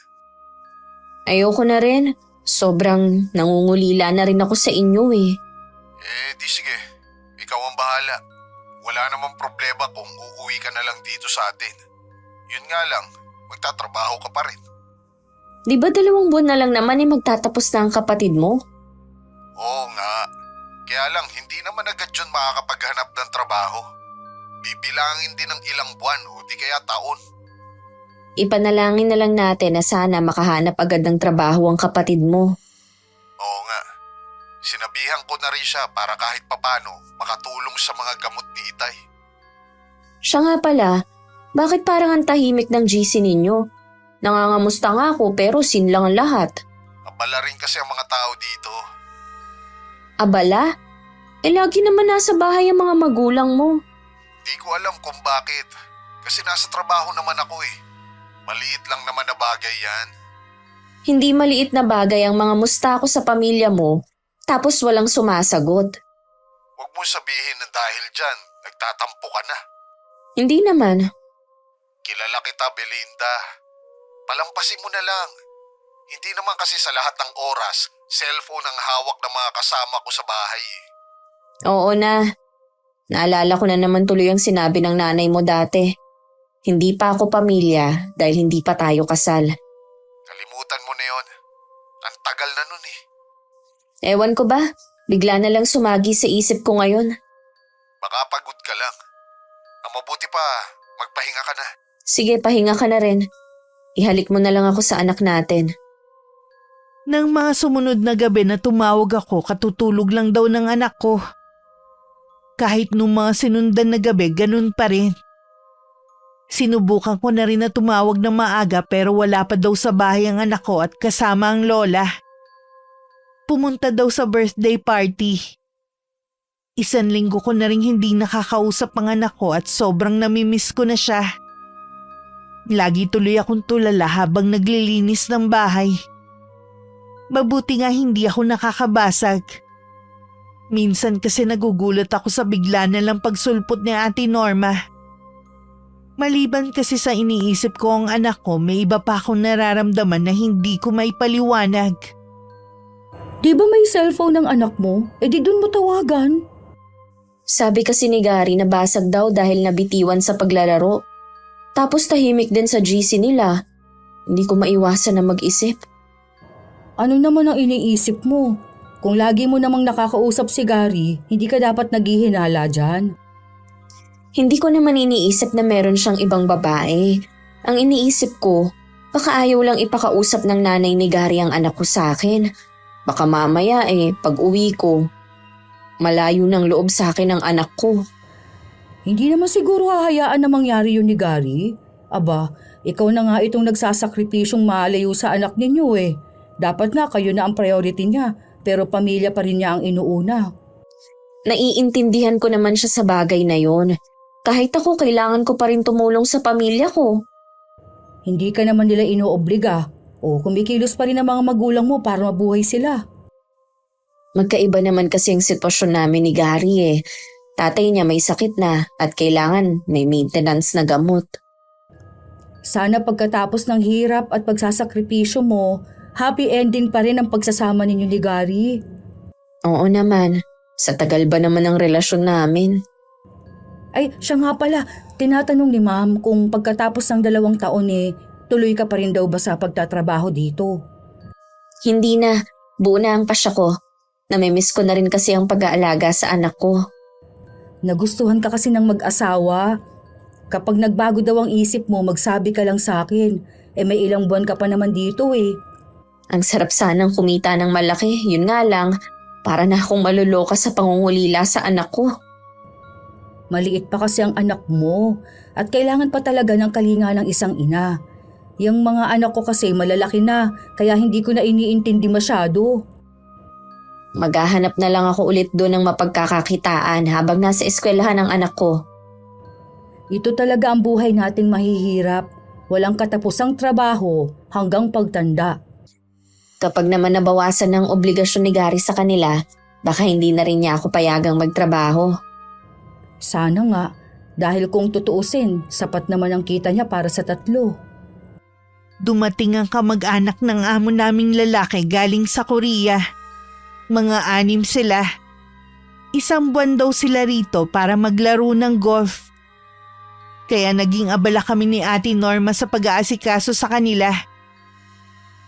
Ayoko na rin. Sobrang nangungulila na rin ako sa inyo eh. Di sige. Ikaw ang bahala. Wala namang problema kung uuwi ka na lang dito sa atin. Yun nga lang, magtatrabaho ka pa rin. Di ba 2 buwan na lang naman magtatapos na ang kapatid mo? Oo nga. Kaya lang, hindi naman agad yun makakapaghanap ng trabaho. Bibilangin din ng ilang buwan o di kaya taon. Ipanalangin na lang natin na sana makahanap agad ng trabaho ang kapatid mo. Oo nga. Sinabihan ko na rin siya para kahit papano makatulong sa mga gamot ni Itay. Siya nga pala, bakit parang ang tahimik ng GC ninyo? Nangangamusta nga ako pero sin lang ang lahat. Abala rin kasi ang mga tao dito. Abala? Lagi naman nasa bahay ang mga magulang mo. Di ko alam kung bakit. Kasi nasa trabaho naman ako eh. Maliit lang naman na bagay yan. Hindi maliit na bagay ang mga musta ko sa pamilya mo, tapos walang sumasagot. Huwag mo sabihin na dahil dyan, nagtatampo ka na. Hindi naman. Kilala kita, Belinda. Palampasin mo na lang. Hindi naman kasi sa lahat ng oras, cellphone ang hawak ng mga kasama ko sa bahay. Oo na. Naalala ko na naman tuloy ang sinabi ng nanay mo dati. Hindi pa ako pamilya dahil hindi pa tayo kasal. Kalimutan mo na yon. Ang tagal na nun eh. Ewan ko ba? Bigla na lang sumagi sa isip ko ngayon. Baka pagod ka lang. Ang mabuti pa, magpahinga ka na. Sige, pahinga ka na rin. Ihalik mo na lang ako sa anak natin. Nang mga sumunod na gabi na tumawag ako, katutulog lang daw ng anak ko. Kahit nung mga sinundan na gabi, ganun pa rin. Sinubukan ko na rin na tumawag ng maaga pero wala pa daw sa bahay ang anak ko at kasama ang lola. Pumunta daw sa birthday party. 1 linggo ko na rin hindi nakakausap ang anak ko at sobrang namimiss ko na siya. Lagi tuloy akong tulala habang naglilinis ng bahay. Mabuti nga hindi ako nakakabasag. Minsan kasi nagugulat ako sa bigla na lang pagsulpot ni Ate Norma. Maliban kasi sa iniisip ko ang anak ko, may iba pa akong nararamdaman na hindi ko maipaliwanag. Di ba may cellphone ng anak mo? E di dun mo tawagan. Sabi kasi ni Gary na basag daw dahil nabitiwan sa paglalaro. Tapos tahimik din sa GC nila. Hindi ko maiwasan na mag-isip. Ano naman ang iniisip mo? Kung lagi mo namang nakakausap si Gary, hindi ka dapat naghihinala dyan. Hindi ko naman iniisip na meron siyang ibang babae. Ang iniisip ko, baka ayaw lang ipakausap ng nanay ni Gary ang anak ko sa akin. Baka mamaya pag uwi ko, malayo ng loob sa akin ang anak ko. Hindi naman siguro hahayaan na mangyari yun ni Gary. Aba, ikaw na nga itong nagsasakripisyong malayo sa anak ninyo eh. Dapat nga kayo na ang priority niya, pero pamilya pa rin niya ang inuuna. Naiintindihan ko naman siya sa bagay na yon. Kahit ako, kailangan ko pa rin tumulong sa pamilya ko. Hindi ka naman nila inuobliga o kumikilos pa rin ang mga magulang mo para mabuhay sila. Magkaiba naman kasi ang sitwasyon namin ni Gary eh. Tatay niya may sakit na at kailangan may maintenance na gamot. Sana pagkatapos ng hirap at pagsasakripisyo mo, happy ending pa rin ang pagsasama ninyo ni Gary. Oo naman. Sa tagal ba naman ang relasyon namin? Ay, siya nga pala, tinatanong ni Ma'am kung pagkatapos ng 2 taon tuloy ka pa rin daw ba sa pagtatrabaho dito? Hindi na. Buo na ang pasya ko. Namimiss ko na rin kasi ang pag-aalaga sa anak ko. Nagustuhan ka kasi ng mag-asawa. Kapag nagbago daw ang isip mo, magsabi ka lang sa akin. May ilang buwan ka pa naman dito eh. Ang sarap sanang kumita ng malaki. Yun nga lang, para na akong maluloka sa pangungulila sa anak ko. Maliit pa kasi ang anak mo at kailangan pa talaga ng kalinga ng isang ina. Yung mga anak ko kasi malalaki na kaya hindi ko na iniintindi masyado. Maghahanap na lang ako ulit doon ng mapagkakakitaan habang nasa eskwelahan ang anak ko. Ito talaga ang buhay nating mahihirap. Walang katapusang trabaho hanggang pagtanda. Kapag naman nabawasan ng obligasyon ni Gary sa kanila, baka hindi na rin niya ako payagang magtrabaho. Sana nga, dahil kung tutuusin, sapat naman ang kita niya para sa 3. Dumating ang kamag-anak ng amo naming lalaki galing sa Korea. Mga 6 sila. 1 buwan daw sila rito para maglaro ng golf. Kaya naging abala kami ni Ate Norma sa pag-aasikaso sa kanila.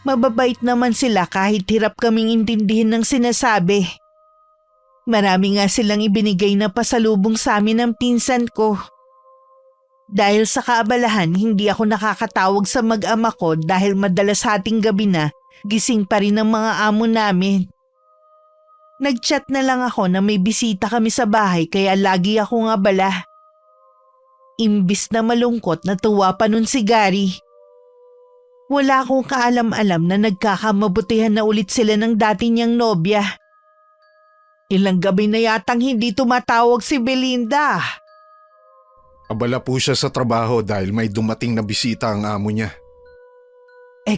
Mababait naman sila kahit hirap kaming intindihin ng sinasabi. Marami nga silang ibinigay na pasalubong sa amin ng pinsan ko. Dahil sa kaabalahan, hindi ako nakakatawag sa mag-ama ko dahil madalas hating gabi na gising pa rin ang mga amo namin. Nag-chat na lang ako na may bisita kami sa bahay kaya lagi akong abala. Imbis na malungkot, natuwa pa nun si Gary. Wala akong kaalam-alam na nagkakamabutihan na ulit sila ng dati niyang nobya. Ilang gabi na yatang hindi tumatawag si Belinda. Abala po siya sa trabaho dahil may dumating na bisita ang amo niya.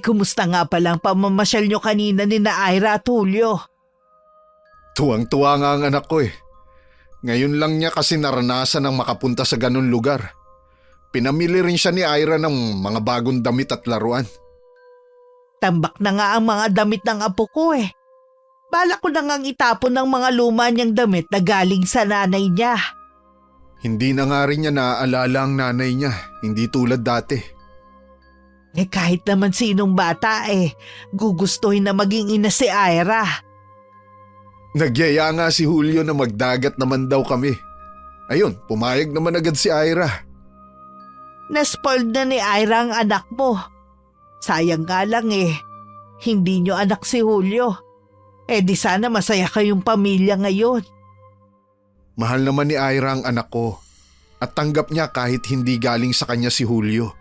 Kumusta nga palang pamamasyal niyo kanina ni na Ira at Julio? Tuwang-tuwa nga ang anak ko eh. Ngayon lang niya kasi naranasan ang makapunta sa ganun lugar. Pinamili rin siya ni Ira ng mga bagong damit at laruan. Tambak na nga ang mga damit ng apo ko eh. Balak ko na ngang itapon ng mga luma niyang damit na galing sa nanay niya. Hindi na nga rin niya naaalala ang nanay niya, hindi tulad dati. Kahit naman sinong bata gugustuhin na maging ina si Ira. Nagyaya nga si Julio na magdagat naman daw kami. Ayun, pumayag naman agad si Ira. Naspoiled na ni Ira ang anak mo. Sayang nga lang hindi niyo anak si Julio. Di sana masaya kayong pamilya ngayon. Mahal naman ni Ira ang anak ko at tanggap niya kahit hindi galing sa kanya si Julio.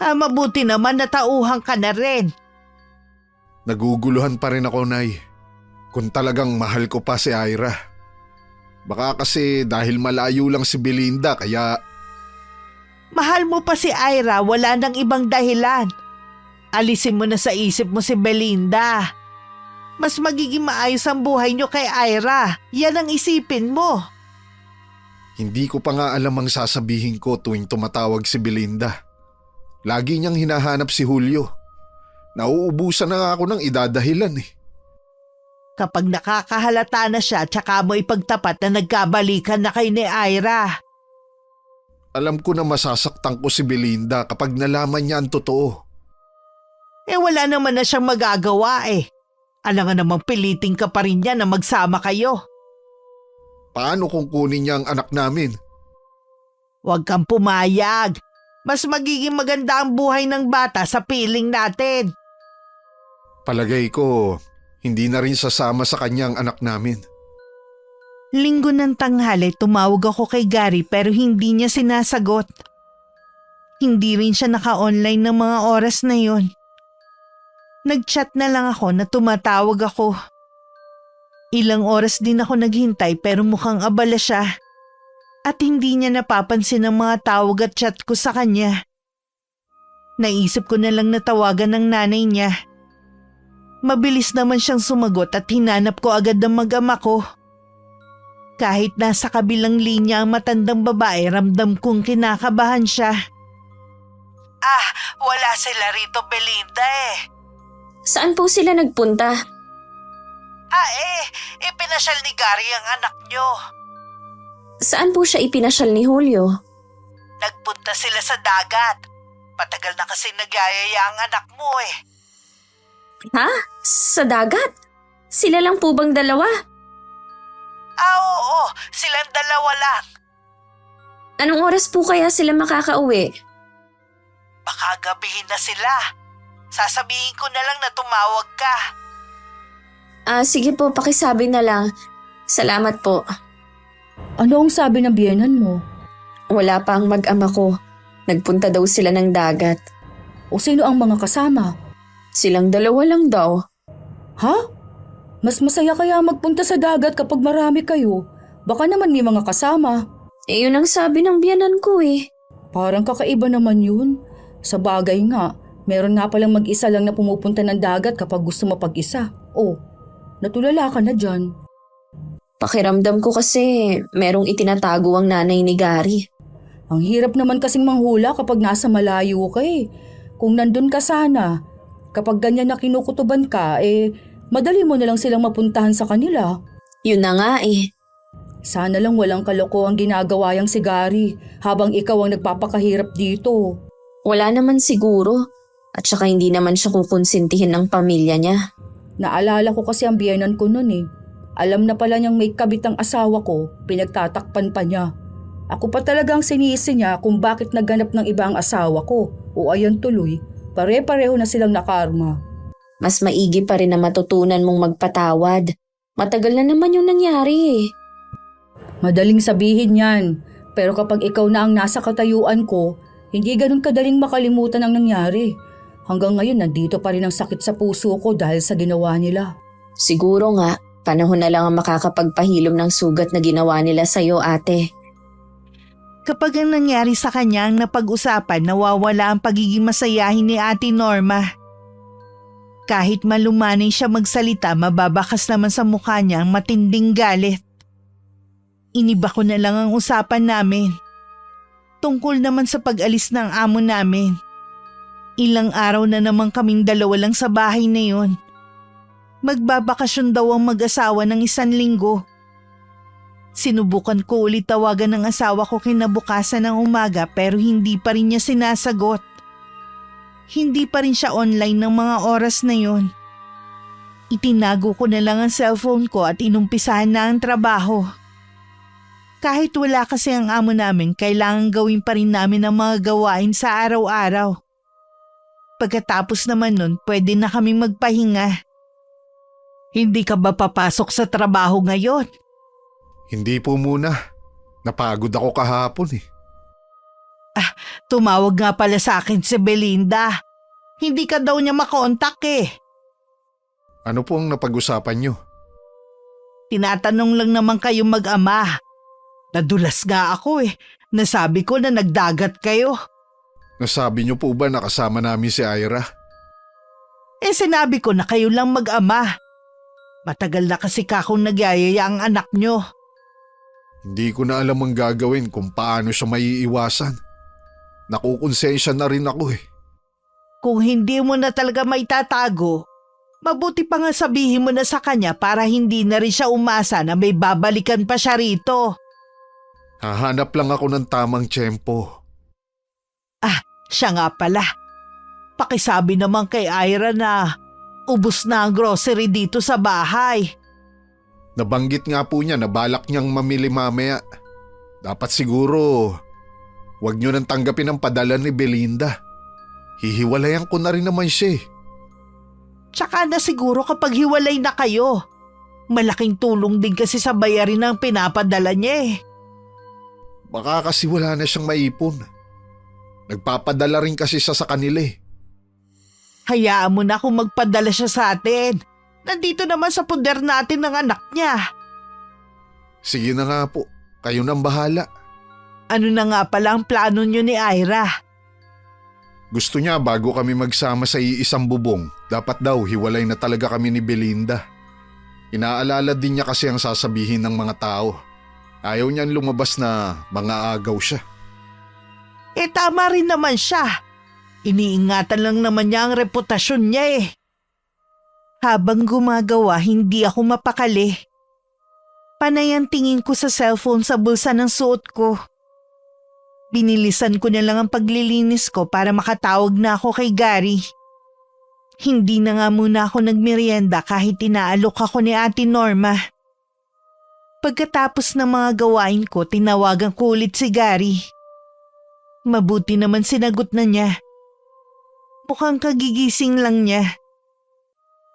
Mabuti naman na tauhan ka na rin. Naguguluhan pa rin ako, Nay. Kung talagang mahal ko pa si Ira. Baka kasi dahil malayo lang si Belinda kaya… Mahal mo pa si Ira, wala nang ibang dahilan. Alisin mo na sa isip mo si Belinda. Mas magiging maayos ang buhay niyo kay Ira. Yan ang isipin mo. Hindi ko pa nga alam ang sasabihin ko tuwing tumatawag si Belinda. Lagi niyang hinahanap si Julio. Nauubusan na nga ako ng idadahilan eh. Kapag nakakahalata na siya, tsaka mo ipagtapat na nagkabalikan na kayo ni Ira. Alam ko na masasaktan ko si Belinda kapag nalaman niya ang totoo. Wala naman na siyang magagawa eh. Alam nga namang piliting ka pa rin niya na magsama kayo. Paano kung kunin niya ang anak namin? Huwag kang pumayag. Mas magiging maganda ang buhay ng bata sa piling natin. Palagay ko, hindi na rin sasama sa kanya ang anak namin. Linggo ng tanghali, tumawag ako kay Gary pero hindi niya sinasagot. Hindi rin siya naka-online ng mga oras na yon. Nag-chat na lang ako na tumatawag ako. Ilang oras din ako naghintay pero mukhang abala siya. At hindi niya napapansin ang mga tawag at chat ko sa kanya. Naisip ko na lang na tawagan ng nanay niya. Mabilis naman siyang sumagot at hinanap ko agad ang mag-ama ko. Kahit nasa kabilang linya ang matandang babae, ramdam kong kinakabahan siya. Wala sila rito, Belinda Saan po sila nagpunta? Ipinasyal ni Gary ang anak niyo. Saan po siya ipinasyal ni Julio? Nagpunta sila sa dagat. Patagal na kasi nagyayaya ang anak mo Ha? Sa dagat? Sila lang po bang dalawa? Oo, silang dalawa lang. Anong oras po kaya sila makakauwi? Baka gabihin na sila. Sasabihin ko na lang na tumawag ka. Sige po, pakisabi na lang. Salamat po. Ano ang sabi ng biyenan mo? Wala pa ang mag-ama ko. Nagpunta daw sila ng dagat. O sino ang mga kasama? Silang dalawa lang daw. Ha? Mas masaya kaya magpunta sa dagat kapag marami kayo. Baka naman may mga kasama. Yun ang sabi ng biyanan ko Parang kakaiba naman yun. Sa bagay nga, meron nga palang mag-isa lang na pumupunta ng dagat kapag gusto mapag-isa. Natulala ka na dyan. Pakiramdam ko kasi merong itinatago ang nanay ni Gary. Ang hirap naman kasing manghula kapag nasa malayo ka Kung nandun ka sana, kapag ganyan na kinukutuban ka, madali mo na lang silang mapuntahan sa kanila. Yun na nga Sana lang walang kalokohang ginagawa yang si Gary habang ikaw ang nagpapakahirap dito. Wala naman siguro. At saka hindi naman siya kukonsintihin ng pamilya niya. Naalala ko kasi ang biyenan ko nun Alam na pala niyang may kabit ang asawa ko, pinagtatakpan pa niya. Ako pa talagang sinisi niya kung bakit nagganap ng iba ang asawa ko. O ayan tuloy, pare-pareho na silang nakarma. Mas maigi pa rin na matutunan mong magpatawad. Matagal na naman yung nangyari Madaling sabihin yan, pero kapag ikaw na ang nasa katayuan ko, hindi ganun kadaling makalimutan ang nangyari. Hanggang ngayon nandito pa rin ang sakit sa puso ko dahil sa ginawa nila. Siguro nga, panahon na lang ang makakapagpahilom ng sugat na ginawa nila sa'yo, ate. Kapag ang nangyari sa kanya ang napag-usapan, nawawala ang pagiging masayahin ni Ate Norma. Kahit malumanay siya magsalita, mababakas naman sa mukha niya ang matinding galit. Iniba ko na lang ang usapan namin. Tungkol naman sa pag-alis ng amo namin. Ilang araw na naman kaming dalawa lang sa bahay na yun. Magbabakasyon daw ang mag-asawa ng 1 linggo. Sinubukan ko ulit tawagan ng asawa ko kinabukasan ng umaga pero hindi pa rin niya sinasagot. Hindi pa rin siya online ng mga oras na yun. Itinago ko na lang ang cellphone ko at inumpisahan na ang trabaho. Kahit wala kasi ang amo namin, kailangan gawin pa rin namin ang mga gawain sa araw-araw. Pagkatapos naman nun, pwede na kaming magpahinga. Hindi ka ba papasok sa trabaho ngayon? Hindi po muna. Napagod ako kahapon Tumawag nga pala sa akin si Belinda. Hindi ka daw niya makontak Ano po ang napag-usapan niyo? Tinatanong lang naman kayo mag-ama. Nadulas nga ako Nasabi ko na nagdagat kayo. Nasabi niyo po ba na kasama namin si Ira? Sinabi ko na kayo lang mag-ama. Matagal na kasi kakong nagyayaya ang anak nyo. Hindi ko na alam ang gagawin kung paano siya maiiwasan. Nakukonsensya na rin ako Kung hindi mo na talaga maitatago, Mabuti pa nga sabihin mo na sa kanya para hindi na rin siya umasa na may babalikan pa siya rito. Hahanap lang ako ng tamang tiyempo. Siya nga pala. Pakisabi naman kay Ira na ubos na ang grocery dito sa bahay. Nabanggit nga po niya na balak niyang mamili mamaya. Dapat siguro, wag niyo nang tanggapin ang padala ni Belinda. Hihiwalayan ko na rin naman siya eh. Tsaka na siguro kapag hiwalay na kayo. Malaking tulong din kasi sa bayarin ang pinapadala niya eh. Baka kasi wala na siyang maipon. Nagpapadala rin kasi siya sa kanila eh. Hayaan mo na kung magpadala siya sa atin. Nandito naman sa puder natin ng anak niya. Sige na nga po, kayo nang bahala. Ano na nga pala ang plano niyo ni Ira? Gusto niya bago kami magsama sa iisang bubong, dapat daw hiwalay na talaga kami ni Belinda. Inaalala din niya kasi ang sasabihin ng mga tao. Ayaw niyan lumabas na mga agaw siya. Tama rin naman siya. Iniingatan lang naman niya ang reputasyon niya eh. Habang gumagawa, hindi ako mapakali. Panay ang tingin ko sa cellphone sa bulsa ng suot ko. Binilisan ko na lang ang paglilinis ko para makatawag na ako kay Gary. Hindi na nga muna ako nagmerienda kahit inaalok ako ni Ate Norma. Pagkatapos ng mga gawain ko, tinawagan ko ulit si Gary. Mabuti naman sinagot na niya. Mukhang kagigising lang niya.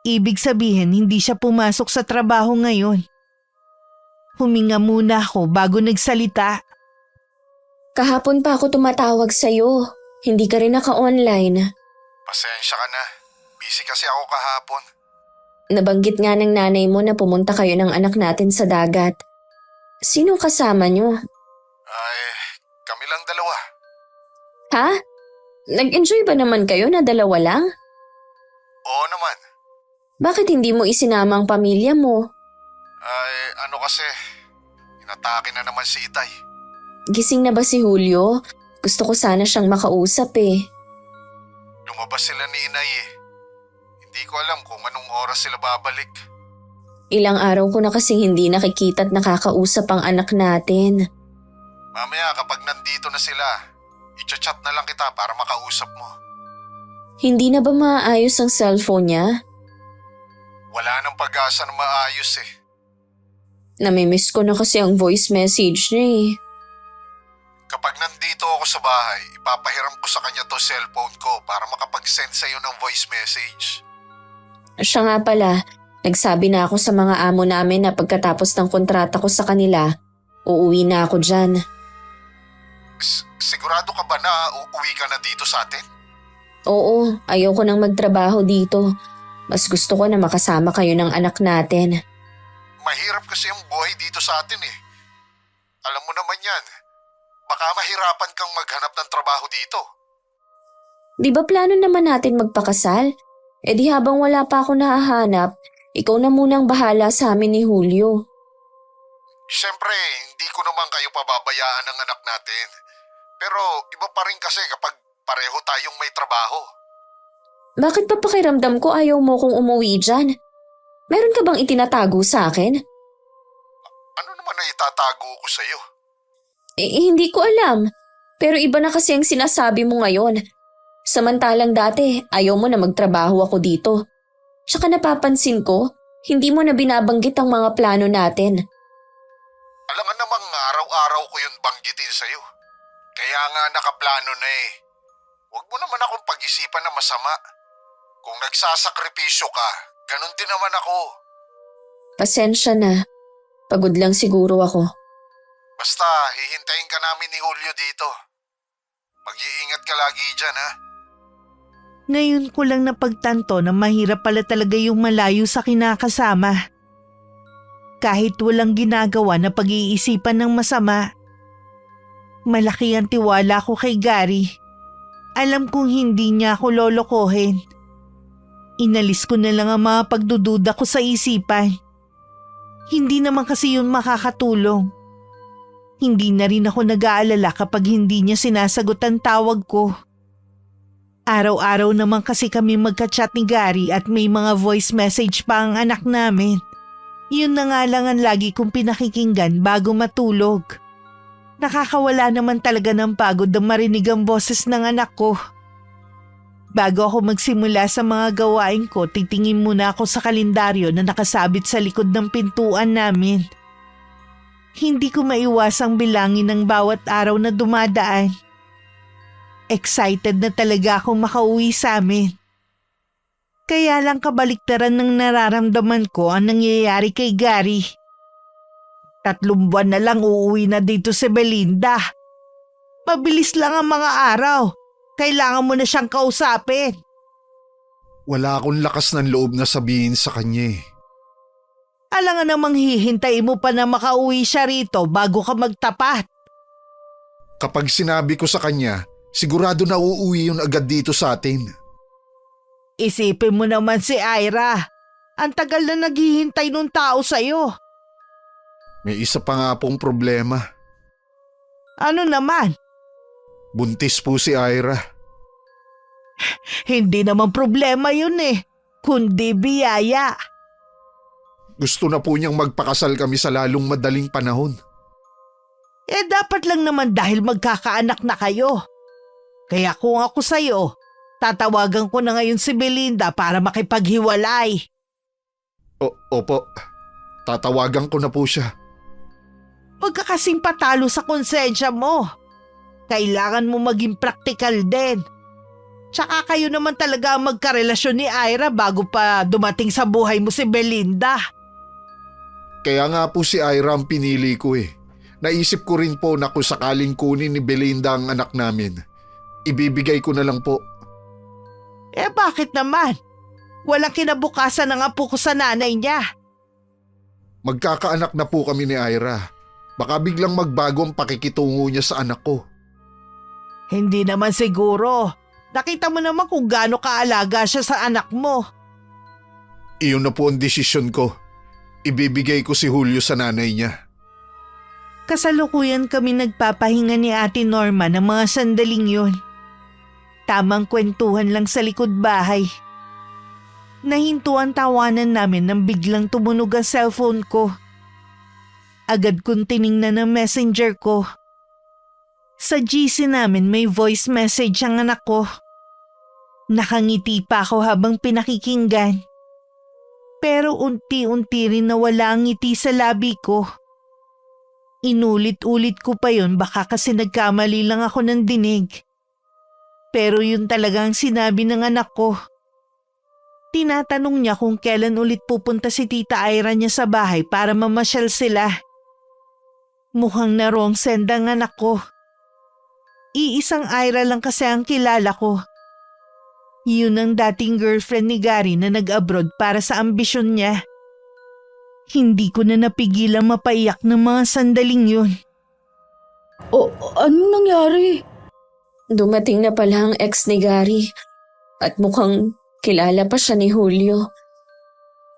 Ibig sabihin hindi siya pumasok sa trabaho ngayon. Huminga muna ako bago nagsalita. Kahapon pa ako tumatawag sa'yo. Hindi ka rin naka-online. Pasensya ka na. Busy kasi ako kahapon. Nabanggit nga ng nanay mo na pumunta kayo ng anak natin sa dagat. Sino kasama nyo? Ay, kami lang dalawa. Ha? Nag-enjoy ba naman kayo na dalawa lang? Oo naman. Bakit hindi mo isinama ang pamilya mo? Ay, ano kasi, inatake na naman si Itay. Gising na ba si Julio? Gusto ko sana siyang makausap eh. Lumabas sila ni Inay eh. Hindi ko alam kung anong oras sila babalik. Ilang araw ko na kasing hindi nakikita at nakakausap ang anak natin. Mamaya kapag nandito na sila, i-chat na lang kita para makausap mo. Hindi na ba maayos ang cellphone niya? Wala nang pag-asa na maayos eh. Namimiss ko na kasi ang voice message niya eh. Kapag nandito ako sa bahay, ipapahiram ko sa kanya to cellphone ko para makapag-send sa'yo ng voice message. Siya nga pala, nagsabi na ako sa mga amo namin na pagkatapos ng kontrata ko sa kanila, uuwi na ako dyan. Sigurado ka ba na uuwi ka na dito sa atin? Oo, ayoko nang magtrabaho dito. Mas gusto ko na makasama kayo ng anak natin. Mahirap kasi ang buhay dito sa atin eh. Alam mo naman yan. Baka mahirapan kang maghanap ng trabaho dito. Di ba plano naman natin magpakasal? E di habang wala pa ako nahahanap, ikaw na munang bahala sa amin ni Julio. Siyempre, hindi ko naman kayo pababayaan ng anak natin. Pero iba pa rin kasi kapag pareho tayong may trabaho. Bakit pa pakiramdam ko ayaw mo kong umuwi dyan? Meron ka bang itinatago sa akin? Ano naman na itatago ko sa'yo? Hindi ko alam. Pero iba na kasi ang sinasabi mo ngayon. Samantalang dati, ayaw mo na magtrabaho ako dito. Tsaka napapansin ko, hindi mo na binabanggit ang mga plano natin. Alam nga namang araw-araw ko yun banggitin sa'yo. Kaya nga nakaplano na eh. Huwag mo naman akong pag-isipan na masama. Kung nagsasakripisyo ka, ganun din naman ako. Pasensya na. Pagod lang siguro ako. Basta, hihintayin ka namin ni Julio dito. Mag-iingat ka lagi dyan, ha? Ngayon ko lang napagtanto na mahirap pala talaga yung malayo sa kinakasama. Kahit walang ginagawa na pag-iisipan ng masama. Malaki ang tiwala ko kay Gary. Alam kong hindi niya ako lolokohin. Inalis ko na lang ang mga pagdududa ko sa isipan. Hindi naman kasi yun makakatulong. Hindi na rin ako nag-aalala kapag hindi niya sinasagot ang tawag ko. Araw-araw naman kasi kami magka-chat ni Gary at may mga voice message pa ang anak namin. Yun na nga lang ang lagi kong pinakikinggan bago matulog. Nakakawala naman talaga ng pagod na marinig ang boses ng anak ko. Bago ako magsimula sa mga gawain ko, titingin muna ako sa kalendaryo na nakasabit sa likod ng pintuan namin. Hindi ko maiwasang bilangin ang bawat araw na dumadaan. Excited na talaga akong makauwi sa amin. Kaya lang kabaliktaran ng nararamdaman ko ang nangyayari kay Gary. 3 buwan na lang uuwi na dito si Belinda. Mabilis lang ang mga araw. Kailangan mo na siyang kausapin. Wala akong lakas ng loob na sabihin sa kanya eh. Alangan namang hihintay mo pa na makauwi siya rito bago ka magtapat. Kapag sinabi ko sa kanya, sigurado na uuwi yun agad dito sa atin. Isipin mo naman si Ira. Ang tagal na naghihintay nung tao sa'yo. May isa pa nga pong problema. Ano naman? Buntis po si Ira. Hindi naman problema yun eh, kundi biyaya. Gusto na po niyang magpakasal kami sa lalong madaling panahon. Dapat lang naman dahil magkakaanak na kayo. Kaya kung ako sa'yo, tatawagan ko na ngayon si Belinda para makipaghiwalay. Opo, tatawagan ko na po siya. Huwag ka kasing patalo sa konsensya mo. Kailangan mo maging praktikal din. Tsaka kayo naman talaga ang magkarelasyon ni Ira bago pa dumating sa buhay mo si Belinda. Kaya nga po si Ira ang pinili ko eh. Naisip ko rin po na kung sakaling kunin ni Belinda ang anak namin, ibibigay ko na lang po. Bakit naman? Walang kinabukasan ng apo ko sa nanay niya. Magkakaanak na po kami ni Ira. Baka biglang magbago ang pakikitungo niya sa anak ko. Hindi naman siguro. Nakita mo naman kung gaano kaalaga siya sa anak mo. Iyon na po ang desisyon ko. Ibibigay ko si Julio sa nanay niya. Kasalukuyan kami nagpapahinga ni Ate Norma ng mga sandaling yun. Tamang kwentuhan lang sa likod bahay. Nahinto ang tawanan namin nang biglang tumunog ang cellphone ko. Agad kong tiningnan ang messenger ko. Sa GC namin may voice message ang anak ko. Nakangiti pa ako habang pinakikinggan. Pero unti-unti rin nawala ang ngiti sa labi ko. Inulit-ulit ko pa yun, baka kasi nagkamali lang ako ng dinig. Pero yun talaga ang sinabi ng anak ko. Tinatanong niya kung kailan ulit pupunta si Tita Ira niya sa bahay para mamasyal sila. Mukhang na wrong send ang anak ko. Iisang Ira lang kasi ang kilala ko. Yun ang dating girlfriend ni Gary na nag-abroad para sa ambisyon niya. Hindi ko na napigilang mapaiyak ng mga sandaling yun. Anong nangyari? Dumating na pala ang ex ni Gary at mukhang kilala pa siya ni Julio.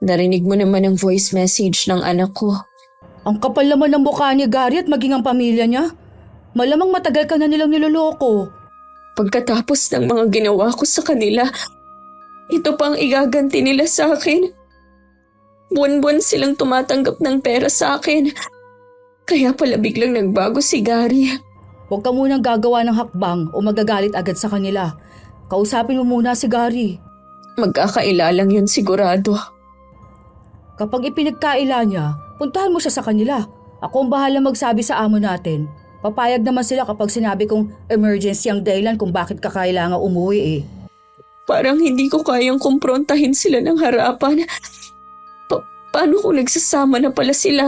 Narinig mo naman ang voice message ng anak ko. Ang kapal naman ng mukha ni Gary at maging ang pamilya niya. Malamang matagal ka na nilang niloloko. Pagkatapos ng mga ginawa ko sa kanila, ito pa ang igaganti nila sa akin. Buwan-buwan silang tumatanggap ng pera sa akin. Kaya pala biglang nagbago si Gary. Huwag ka munang gagawa ng hakbang o magagalit agad sa kanila. Kausapin mo muna si Gary. Magkakailalang yun sigurado. Kapag ipinagkaila niya, puntahan mo siya sa kanila. Ako ang bahala magsabi sa amo natin. Papayag naman sila kapag sinabi kong emergency ang dahilan kung bakit ka kailangan umuwi eh. Parang hindi ko kayang kumprontahin sila ng harapan. Paano kung nagsasama na pala sila?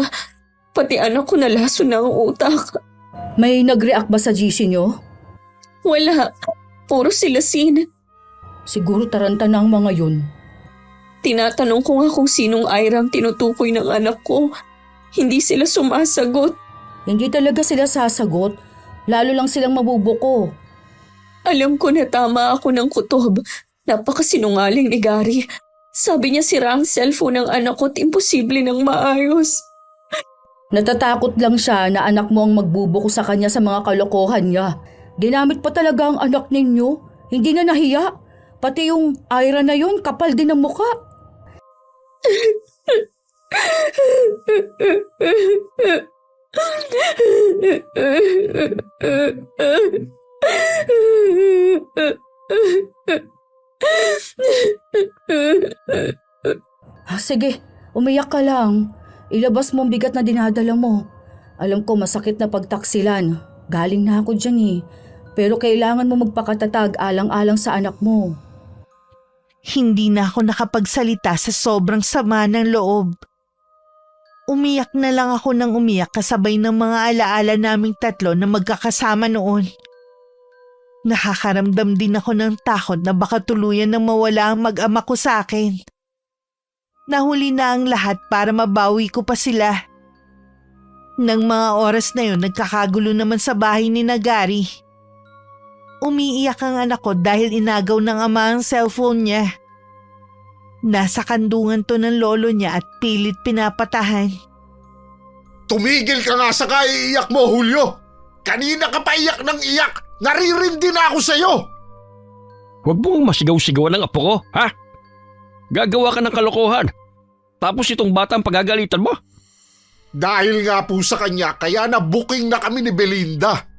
Pati anak ko nalaso na ang utak. May nag-react ba sa GC nyo? Wala. Puro sila sin. Siguro taranta na ang mga yun. Tinatanong ko nga kung sinong Ira ang tinutukoy ng anak ko. Hindi sila sumasagot. Hindi talaga sila sasagot. Lalo lang silang mabubuko. Alam ko na tama ako ng kutob. Napakasinungaling ni Gary. Sabi niya sira ang cellphone ng anak ko at imposible nang maayos. Natatakot lang siya na anak mo ang magbubuko sa kanya sa mga kalokohan niya. Ginamit pa talaga ang anak ninyo. Hindi na nahiya. Pati yung Ira na yun, kapal din ang muka. Sige, umiyak ka lang. Ilabas mo ang bigat na dinadala mo. Alam ko masakit na pagtaksilan. Galing na ako dyan eh. Pero kailangan mo magpakatatag alang-alang sa anak mo. Hindi na ako nakapagsalita sa sobrang sama ng loob. Umiyak na lang ako ng umiyak kasabay ng mga alaala naming tatlo na magkakasama noon. Nakakaramdam din ako ng takot na baka tuluyan nang mawala ang mag-ama ko sa akin. Nahuli na ang lahat para mabawi ko pa sila. Nang mga oras na yun, nagkakagulo naman sa bahay ni Nagari. Umiiyak ang anak ko dahil inagaw ng ama ang cellphone niya. Nasa kandungan to ng lolo niya at pilit pinapatahan. Tumigil ka nga sa kaiiyak mo, Julio! Kanina ka pa iyak ng iyak! Naririndi na ako sa'yo! Huwag mong masigaw-sigawan ng apo ko, ha? Gagawa ka ng kalokohan. Tapos itong bata ang pagagalitan mo? Dahil nga po sa kanya, kaya na-booking na kami ni Belinda.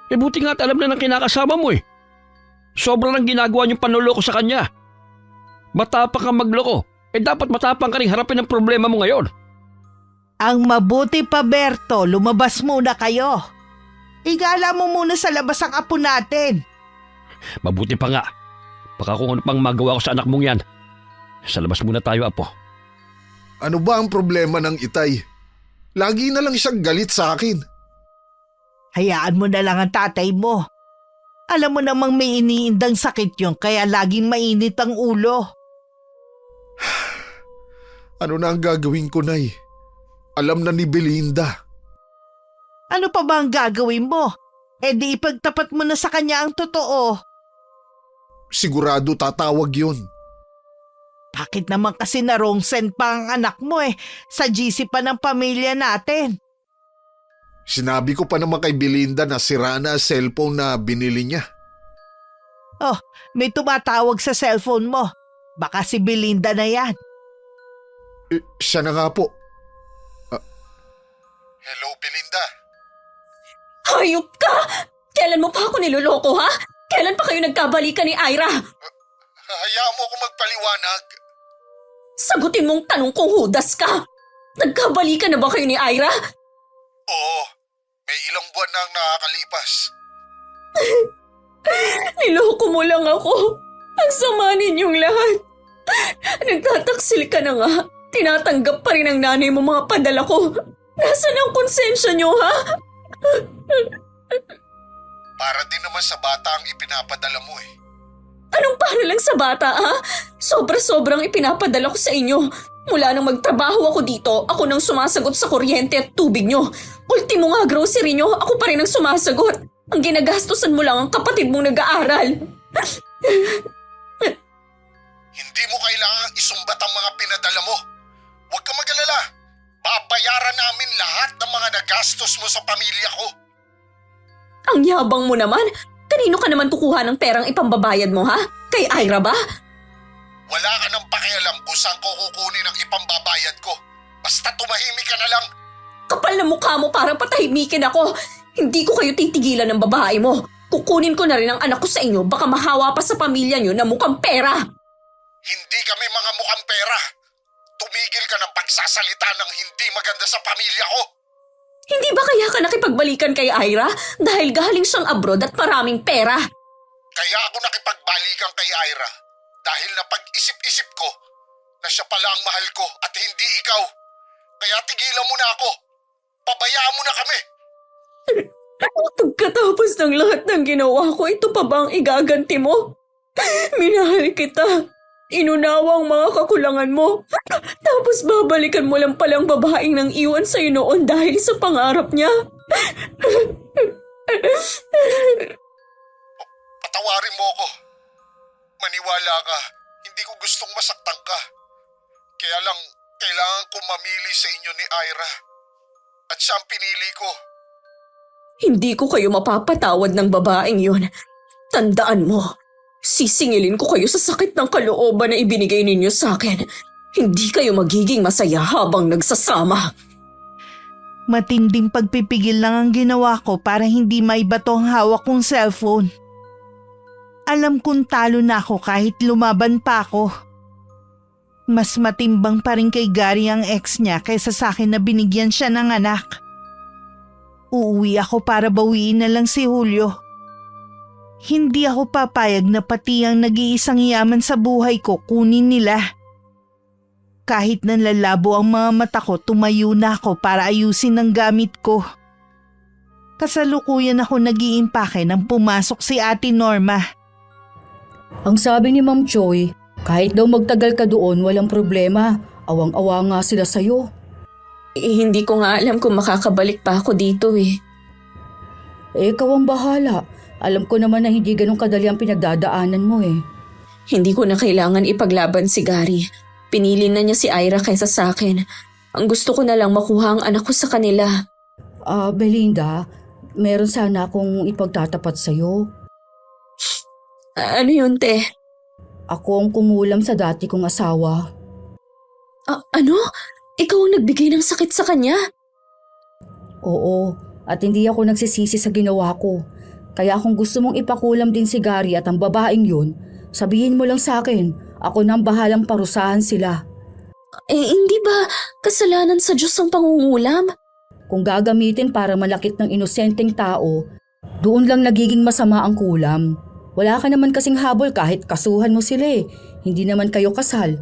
Buti nga't alam na ng kinakasama mo eh. Sobra nang ginagawa niyong panloloko sa kanya. Matapang kang magloko. Dapat matapang ka rin harapin ang problema mo ngayon. Ang mabuti pa, Berto, lumabas muna kayo. Igala mo muna sa labas ang apo natin. Mabuti pa nga. Baka kung ano pang magawa ko sa anak mong yan. Sa labas muna tayo, apo. Ano ba ang problema ng itay? Lagi na lang siyang galit sa akin. Hayaan mo na lang ang tatay mo. Alam mo namang may iniindang sakit yun kaya laging mainit ang ulo. Ano na ang gagawin ko, Nay? Alam na ni Belinda. Ano pa ba ang gagawin mo? Di ipagtapat mo na sa kanya ang totoo. Sigurado tatawag yun. Bakit naman kasi na wrong send pa ang anak mo sa GC pa ng pamilya natin? Sinabi ko pa naman kay Belinda na sira na ang cellphone na binili niya. Oh, may tumatawag sa cellphone mo. Baka si Belinda na yan. Siya na nga po. Hello, Belinda. Hayop ka! Kailan mo pa ako niloloko, ha? Kailan pa kayo nagkabalikan ni Ira? Hayaan mo ako magpaliwanag. Sagutin mong tanong kung hudas ka. Nagkabalikan na ba kayo ni Ira? Oo, may ilang buwan na ang nakakalipas. Niloko mo lang ako. Ang sama ninyong lahat. Nagtataksil ka na nga. Tinatanggap pa rin ng nanay mo mga padala ko. Nasaan ang konsensya nyo, ha? Para din naman sa bata ang ipinapadala mo eh. Anong para lang sa bata, ha? Sobra-sobrang ipinapadala ko sa inyo. Mula nang magtrabaho ako dito, ako nang sumasagot sa kuryente at tubig nyo. Ultimo nga grocery nyo, ako pa rin ang sumasagot. Ang ginagastosan mo lang ang kapatid mong nag-aaral. Hindi mo kailangang isumbat ang mga pinadala mo. Huwag ka mag-alala. Babayaran namin lahat ng mga nagastos mo sa pamilya ko. Ang yabang mo naman. Kanino ka naman kukuha ng perang ipambabayad mo, ha? Kay Ira ba? Wala ka nang pakialam kung saan ko kukunin ang ipambabayad ko. Basta tumahimik ka na lang. Kapal na mukha mo para patahimikin ako. Hindi ko kayo titigilan ng babae mo. Kukunin ko na rin ang anak ko sa inyo. Baka mahawa pa sa pamilya nyo na mukhang pera. Hindi kami mga mukhang pera. Tumigil ka ng pagsasalita ng hindi maganda sa pamilya ko. Hindi ba kaya ka nakipagbalikan kay Ira? Dahil galing siyang abroad at maraming pera. Kaya ako nakipagbalikan kay Ira dahil napag-isip-isip ko na siya pala ang mahal ko at hindi ikaw. Kaya tigilan mo na ako. Pabayaan mo na kami. Pagkatapos ng lahat ng ginawa ko, ito pa ba ang igaganti mo? Minahal kita. Inunawa ang mga kakulangan mo. Tapos babalikan mo lang palang babaeng nang iwan sa'yo noon dahil sa pangarap niya. Patawarin mo ako. Maniwala ka. Hindi ko gustong masaktan ka. Kaya lang, kailangan ko mamili sa inyo ni Ira. At siya ang pinili ko. Hindi ko kayo mapapatawad ng babaeng yun. Tandaan mo, sisingilin ko kayo sa sakit ng kalooban na ibinigay ninyo sa akin. Hindi kayo magiging masaya habang nagsasama. Matinding pagpipigil lang ang ginawa ko para hindi maibato ang hawak kong cellphone. Alam kong talo na ako kahit lumaban pa ako. Mas matimbang pa rin kay Gary ang ex niya kaysa sa akin na binigyan siya ng anak. Uuwi ako para bawiin na lang si Julio. Hindi ako papayag na pati ang nag-iisang yaman sa buhay ko kunin nila. Kahit nanlalabo ang mga mata ko, tumayo na ako para ayusin ang gamit ko. Kasalukuyan ako nag-iimpake nang pumasok si Ate Norma. Ang sabi ni Ma'am Choi, kahit daw magtagal ka doon, walang problema. Awang-awa nga sila sa'yo. Hindi ko nga alam kung makakabalik pa ako dito eh. Ikaw ang bahala. Alam ko naman na hindi ganun kadali ang pinagdadaanan mo eh. Hindi ko na kailangan ipaglaban si Gary. Pinili na niya si Ira kaysa sa akin. Ang gusto ko na lang makuha ang anak ko sa kanila. Belinda, meron sana akong ipagtatapat sa'yo. Ano yun, te? Ako ang kumulam sa dati kong asawa. Ano? Ikaw ang nagbigay ng sakit sa kanya? Oo, at hindi ako nagsisisi sa ginawa ko. Kaya kung gusto mong ipakulam din si Gary at ang babaeng yun, sabihin mo lang sa akin. Ako nang bahalang parusahan sila. Hindi ba kasalanan sa Diyos ang pangungulam? Kung gagamitin para malakit ng inosenteng tao, doon lang nagiging masama ang kulam. Wala ka naman kasing habol kahit kasuhan mo sila eh. Hindi naman kayo kasal.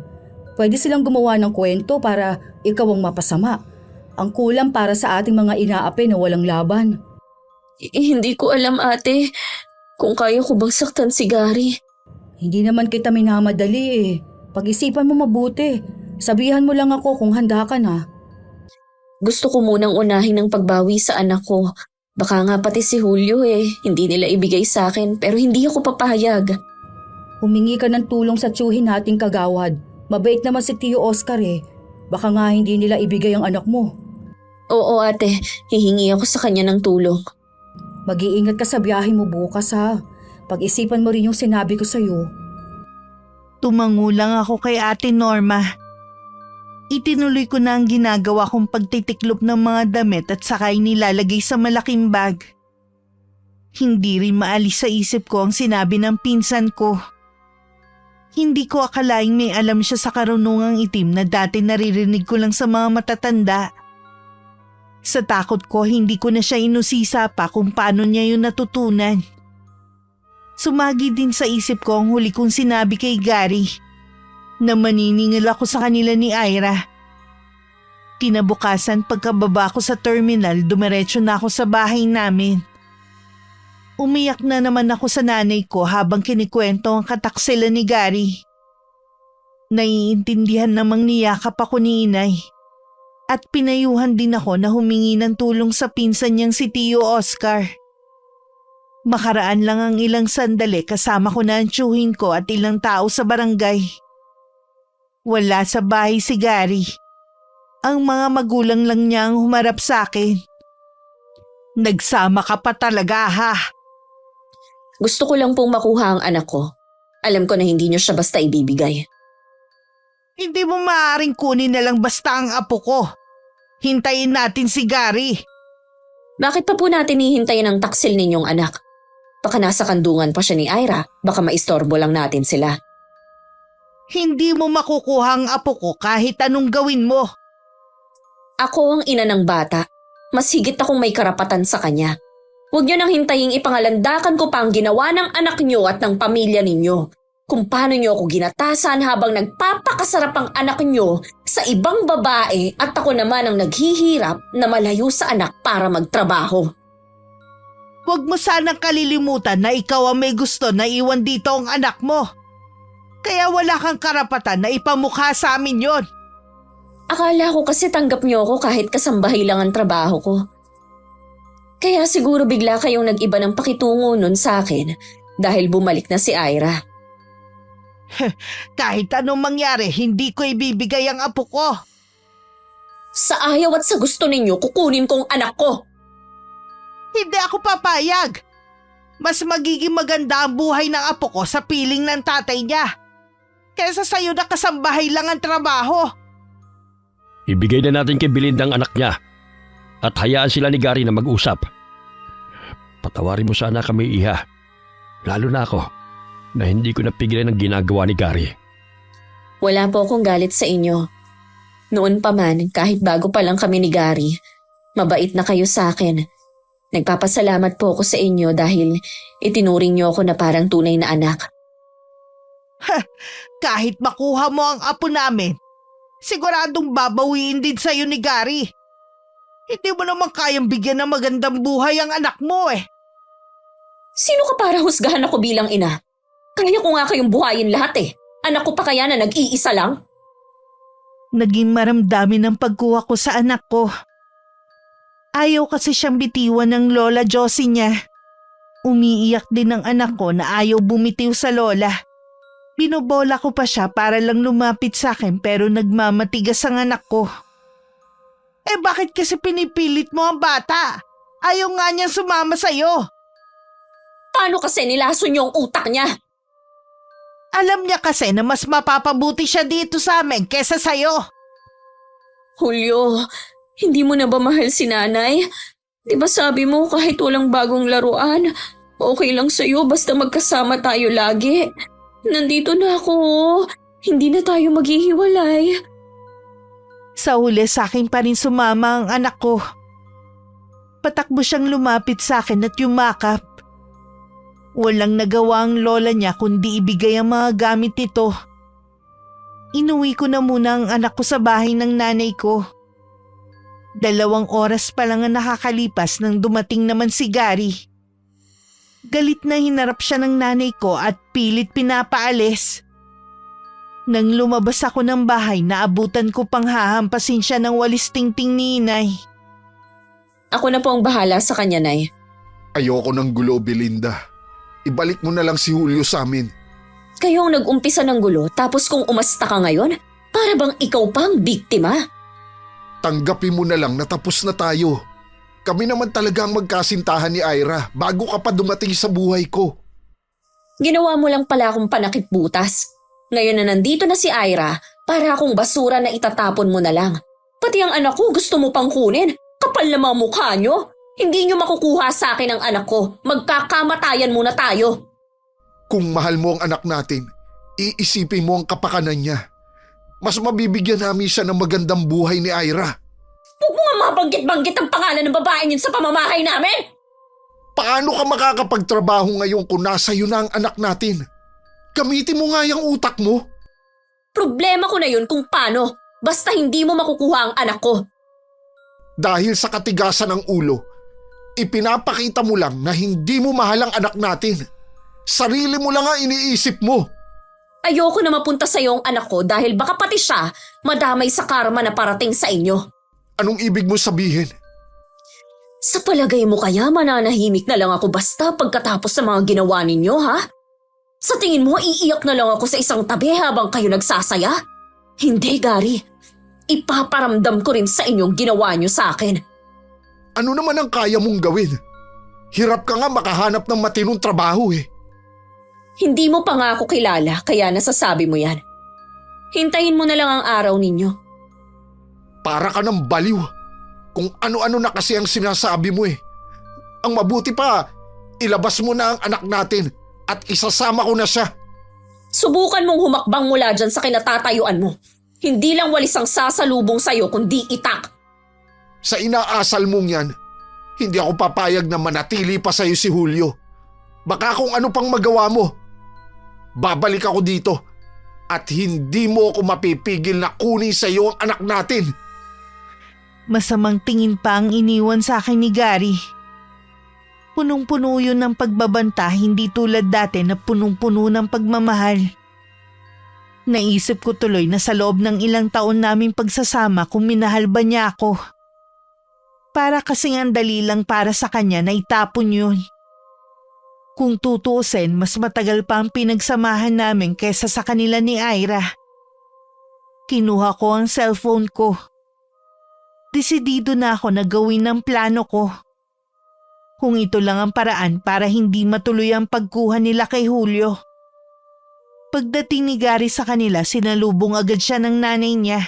Pwede silang gumawa ng kwento para ikaw ang mapasama. Ang kulam para sa ating mga inaapi na walang laban. Hindi ko alam, ate, kung kaya ko bang saktan si Gary. Hindi naman kita minamadali eh. Pag-isipan mo mabuti. Sabihan mo lang ako kung handa ka na. Gusto ko munang unahin ang pagbawi sa anak ko. Baka nga pati si Julio eh, hindi nila ibigay sa akin pero hindi ako papahayag. Humingi ka ng tulong sa tiyuhin nating kagawad. Mabait naman si Tio Oscar eh. Baka nga hindi nila ibigay ang anak mo. Oo ate, hihingi ako sa kanya ng tulong. Mag-iingat ka sa biyahe mo bukas ha. Pag-isipan mo rin yung sinabi ko sa'yo. Tumango lang ako kay Ate Norma. Itinuloy ko na ang ginagawa kong pagtitiklop ng mga damit at sakay nilalagay sa malaking bag. Hindi rin maalis sa isip ko ang sinabi ng pinsan ko. Hindi ko akalaing may alam siya sa karunungang itim na dati naririnig ko lang sa mga matatanda. Sa takot ko, hindi ko na siya inusisa pa kung paano niya yun natutunan. Sumagi din sa isip ko ang huli kong sinabi kay Gary na maniningil ako sa kanila ni Ira. Kinabukasan pagkababa ko sa terminal, dumiretso na ako sa bahay namin. Umiyak na naman ako sa nanay ko habang kinikwento ang kataksilan ni Gary. Naiintindihan namang niyakap ako ni inay. At pinayuhan din ako na humingi ng tulong sa pinsan niyang si Tio Oscar. Makaraan lang ang ilang sandali kasama ko na ang tiyuhin ko at ilang tao sa barangay. Wala sa bahay si Gary. Ang mga magulang lang niya ang humarap sa akin. Nagsama ka pa talaga ha? Gusto ko lang pong makuha ang anak ko. Alam ko na hindi niyo siya basta ibibigay. Hindi mo maaaring kunin na lang basta ang apo ko. Hintayin natin si Gary. Bakit pa po natin hihintayin ang taksil ninyong anak? Baka nasa kandungan pa siya ni Ira, baka maistorbo lang natin sila. Hindi mo makukuha ang apo ko kahit anong gawin mo. Ako ang ina ng bata. Mas higit akong may karapatan sa kanya. Huwag niyo nang hintaying ipangalandakan ko pa ang ginawa ng anak niyo at ng pamilya ninyo. Kung paano niyo ako ginatasan habang nagpapakasarap ang anak niyo sa ibang babae at ako naman ang naghihirap na malayo sa anak para magtrabaho. Huwag mo sanang kalilimutan na ikaw ang may gusto na iwan dito ang anak mo. Kaya wala kang karapatan na ipamukha sa amin yon. Akala ko kasi tanggap niyo ako kahit kasambahay lang ang trabaho ko. Kaya siguro bigla kayong nag-iba ng pakitungo nun sa akin dahil bumalik na si Ira. Kahit anong mangyari, hindi ko ibibigay ang apo ko. Sa ayaw at sa gusto ninyo, kukunin ko ang anak ko. Hindi ako papayag. Mas magiging maganda ang buhay ng apo ko sa piling ng tatay niya. Kesa sa'yo na kasambahay lang ang trabaho. Ibigay na natin kay Belinda ang anak niya at hayaan sila ni Gary na mag-usap. Patawarin mo sana kami, Iha. Lalo na ako na hindi ko napigilan ang ginagawa ni Gary. Wala po akong galit sa inyo. Noon pa man, kahit bago pa lang kami ni Gary, mabait na kayo sa akin. Nagpapasalamat po ako sa inyo dahil itinuring niyo ako na parang tunay na anak. Kahit makuha mo ang apo namin, siguradong babawiin din sa'yo ni Gary. Hindi mo naman kayang bigyan ng magandang buhay ang anak mo eh. Sino ka para husgahan ako bilang ina? Kaya ko nga kayong buhayin lahat eh. Anak ko pa kaya na nag-iisa lang? Naging maramdamin ang pagkuha ko sa anak ko. Ayaw kasi siyang bitiwan ng Lola Josie niya. Umiiyak din ang anak ko na ayaw bumitiw sa lola. Binobola ko pa siya para lang lumapit sa akin pero nagmamatigas ang anak ko. Eh bakit kasi pinipilit mo ang bata? Ayaw nga niyang sumama sa'yo. Paano kasi nilason niyo ang utak niya? Alam niya kasi na mas mapapabuti siya dito sa amin kesa sa'yo. Julio, hindi mo na ba mahal si nanay? Di ba sabi mo kahit walang bagong laruan, okay lang sa'yo basta magkasama tayo lagi? Nandito na ako. Hindi na tayo maghihiwalay. Sa huli sa akin pa rin sumama ang anak ko. Patakbo siyang lumapit sa akin at yumakap. Walang nagawa ang lola niya kundi ibigay ang mga gamit nito. Inuwi ko na muna ang anak ko sa bahay ng nanay ko. 2 oras pa lang ang nakakalipas nang dumating naman si Gary. Galit na hinarap siya ng nanay ko at pilit pinapaalis. Nang lumabas ako ng bahay, naabutan ko pang hahampasin siya ng walis tingting ni inay. Ako na po ang bahala sa kanya, Nay. Ayoko ng gulo, Belinda. Ibalik mo na lang si Julio sa amin. Kayo ang nag-umpisa ng gulo tapos kung umasta ka ngayon, para bang ikaw pa ang biktima? Tanggapin mo na lang na tapos na tayo. Kami naman talaga ang magkasintahan ni Ira bago ka pa dumating sa buhay ko. Ginawa mo lang pala akong panakip butas. Ngayon na nandito na si Ira, para akong basura na itatapon mo na lang. Pati ang anak ko gusto mo pang kunin. Kapal na mga mukha nyo. Hindi nyo makukuha sa akin ang anak ko. Magkakamatayan muna tayo. Kung mahal mo ang anak natin, iisipin mo ang kapakanan niya. Mas mabibigyan namin siya ng magandang buhay ni Ira. Huwag mo nga mabanggit-banggit ang pangalan ng babaeng yun sa pamamahay namin. Paano ka makakapagtrabaho ngayon kung nasa iyo na ang anak natin? Gamitin mo nga yung utak mo. Problema ko na yun kung paano. Basta hindi mo makukuha ang anak ko. Dahil sa katigasan ng ulo, ipinapakita mo lang na hindi mo mahal ang anak natin. Sarili mo lang ang iniisip mo. Ayoko na mapunta sa iyo ang anak ko dahil baka pati siya madamay sa karma na parating sa inyo. Anong ibig mo sabihin? Sa palagay mo kaya mananahimik na lang ako basta pagkatapos sa mga ginawa ninyo, ha? Sa tingin mo iiyak na lang ako sa isang tabi habang kayo nagsasaya? Hindi, Gary. Ipaparamdam ko rin sa inyong ginawa niyo sa akin. Ano naman ang kaya mong gawin? Hirap ka nga makahanap ng matinong trabaho eh. Hindi mo pa nga ako kilala kaya nasasabi mo yan. Hintayin mo na lang ang araw ninyo. Para ka ng baliw. Kung ano-ano na kasi ang sinasabi mo eh. Ang mabuti pa, ilabas mo na ang anak natin at isasama ko na siya. Subukan mong humakbang mula dyan sa kinatatayuan mo. Hindi lang walis ang sasalubong sa'yo kundi itak. Sa inaasal mong yan, hindi ako papayag na manatili pa sa'yo si Julio. Baka kung ano pang magawa mo. Babalik ako dito at hindi mo ako mapipigil na kunin sa'yo ang anak natin. Masamang tingin pa ang iniwan sa akin ni Gary. Punong-puno yun ng pagbabanta, hindi tulad dati na punong-puno ng pagmamahal. Naisip ko tuloy na sa loob ng ilang taon naming pagsasama kung minahal ba niya ako. Para kasing ang dali lang para sa kanya na itapon yun. Kung tutuusin, mas matagal pa ang pinagsamahan namin kesa sa kanila ni Ira. Kinuha ko ang cellphone ko. Desidido na ako na gawin ang plano ko. Kung ito lang ang paraan para hindi matuloy ang pagkuha nila kay Julio. Pagdating ni Gary sa kanila, sinalubong agad siya ng nanay niya.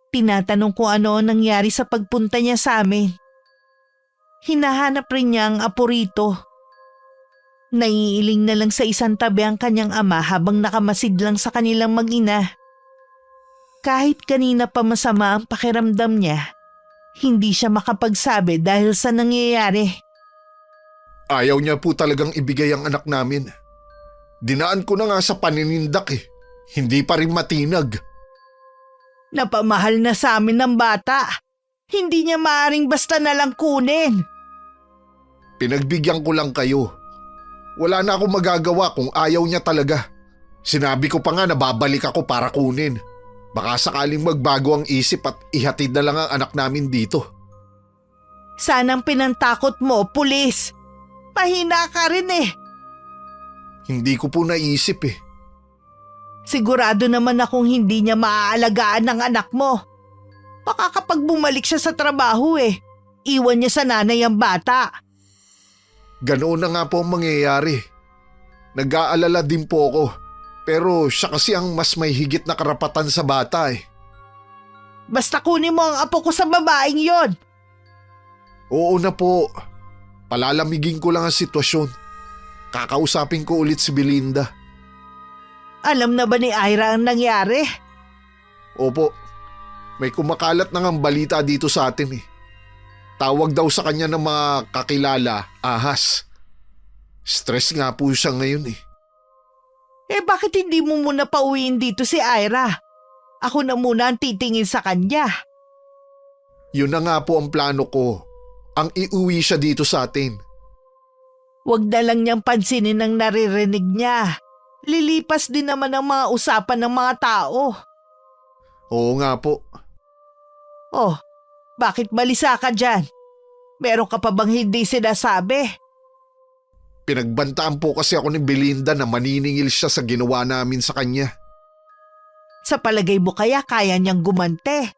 Tinatanong kung ano ang nangyari sa pagpunta niya sa amin. Hinahanap rin niya ang apo rito. Naiiling na lang sa isang tabi ang kanyang ama habang nakamasid lang sa kanilang mag-ina. Kahit kanina pa masama ang pakiramdam niya, hindi siya makapagsabi dahil sa nangyayari. Ayaw niya po talagang ibigay ang anak namin. Dinaan ko na nga sa paninindak eh. Hindi pa rin matinag. Napamahal na sa amin ng bata. Hindi niya maaring basta na lang kunin. Pinagbigyan ko lang kayo. Wala na akong magagawa kung ayaw niya talaga. Sinabi ko pa nga na babalik ako para kunin. Baka sakaling magbago ang isip at ihatid na lang ang anak namin dito. Sanang pinantakot mo, pulis. Mahina ka rin eh. Hindi ko po naisip eh. Sigurado naman akong hindi niya maaalagaan ng anak mo. Baka kapag bumalik siya sa trabaho iwan niya sa nanay ang bata. Ganoon na nga po ang mangyayari. Nag-aalala din po ako. Pero siya kasi ang mas may higit na karapatan sa bata eh. Basta kunin mo ang apo ko sa babaeng yon. Oo na po. Palalamigin ko lang ang sitwasyon. Kakausapin ko ulit si Belinda. Alam na ba ni Ira ang nangyari? Opo. May kumakalat na ngang balita dito sa atin eh. Tawag daw sa kanya ng mga kakilala, ahas. Stress nga po siya ngayon eh. Bakit hindi mo muna pauwiin dito si Ira? Ako na muna ang titingin sa kanya. Yun na nga po ang plano ko. Ang iuwi siya dito sa atin. Huwag na lang niyang pansinin ang naririnig niya. Lilipas din naman ang mga usapan ng mga tao. Oo nga po. Oh, bakit balisa ka dyan? Meron ka pa bang hindi sinasabi? Pinagbantaan po kasi ako ni Belinda na maniningil siya sa ginawa namin sa kanya. Sa palagay mo kaya niyang gumante?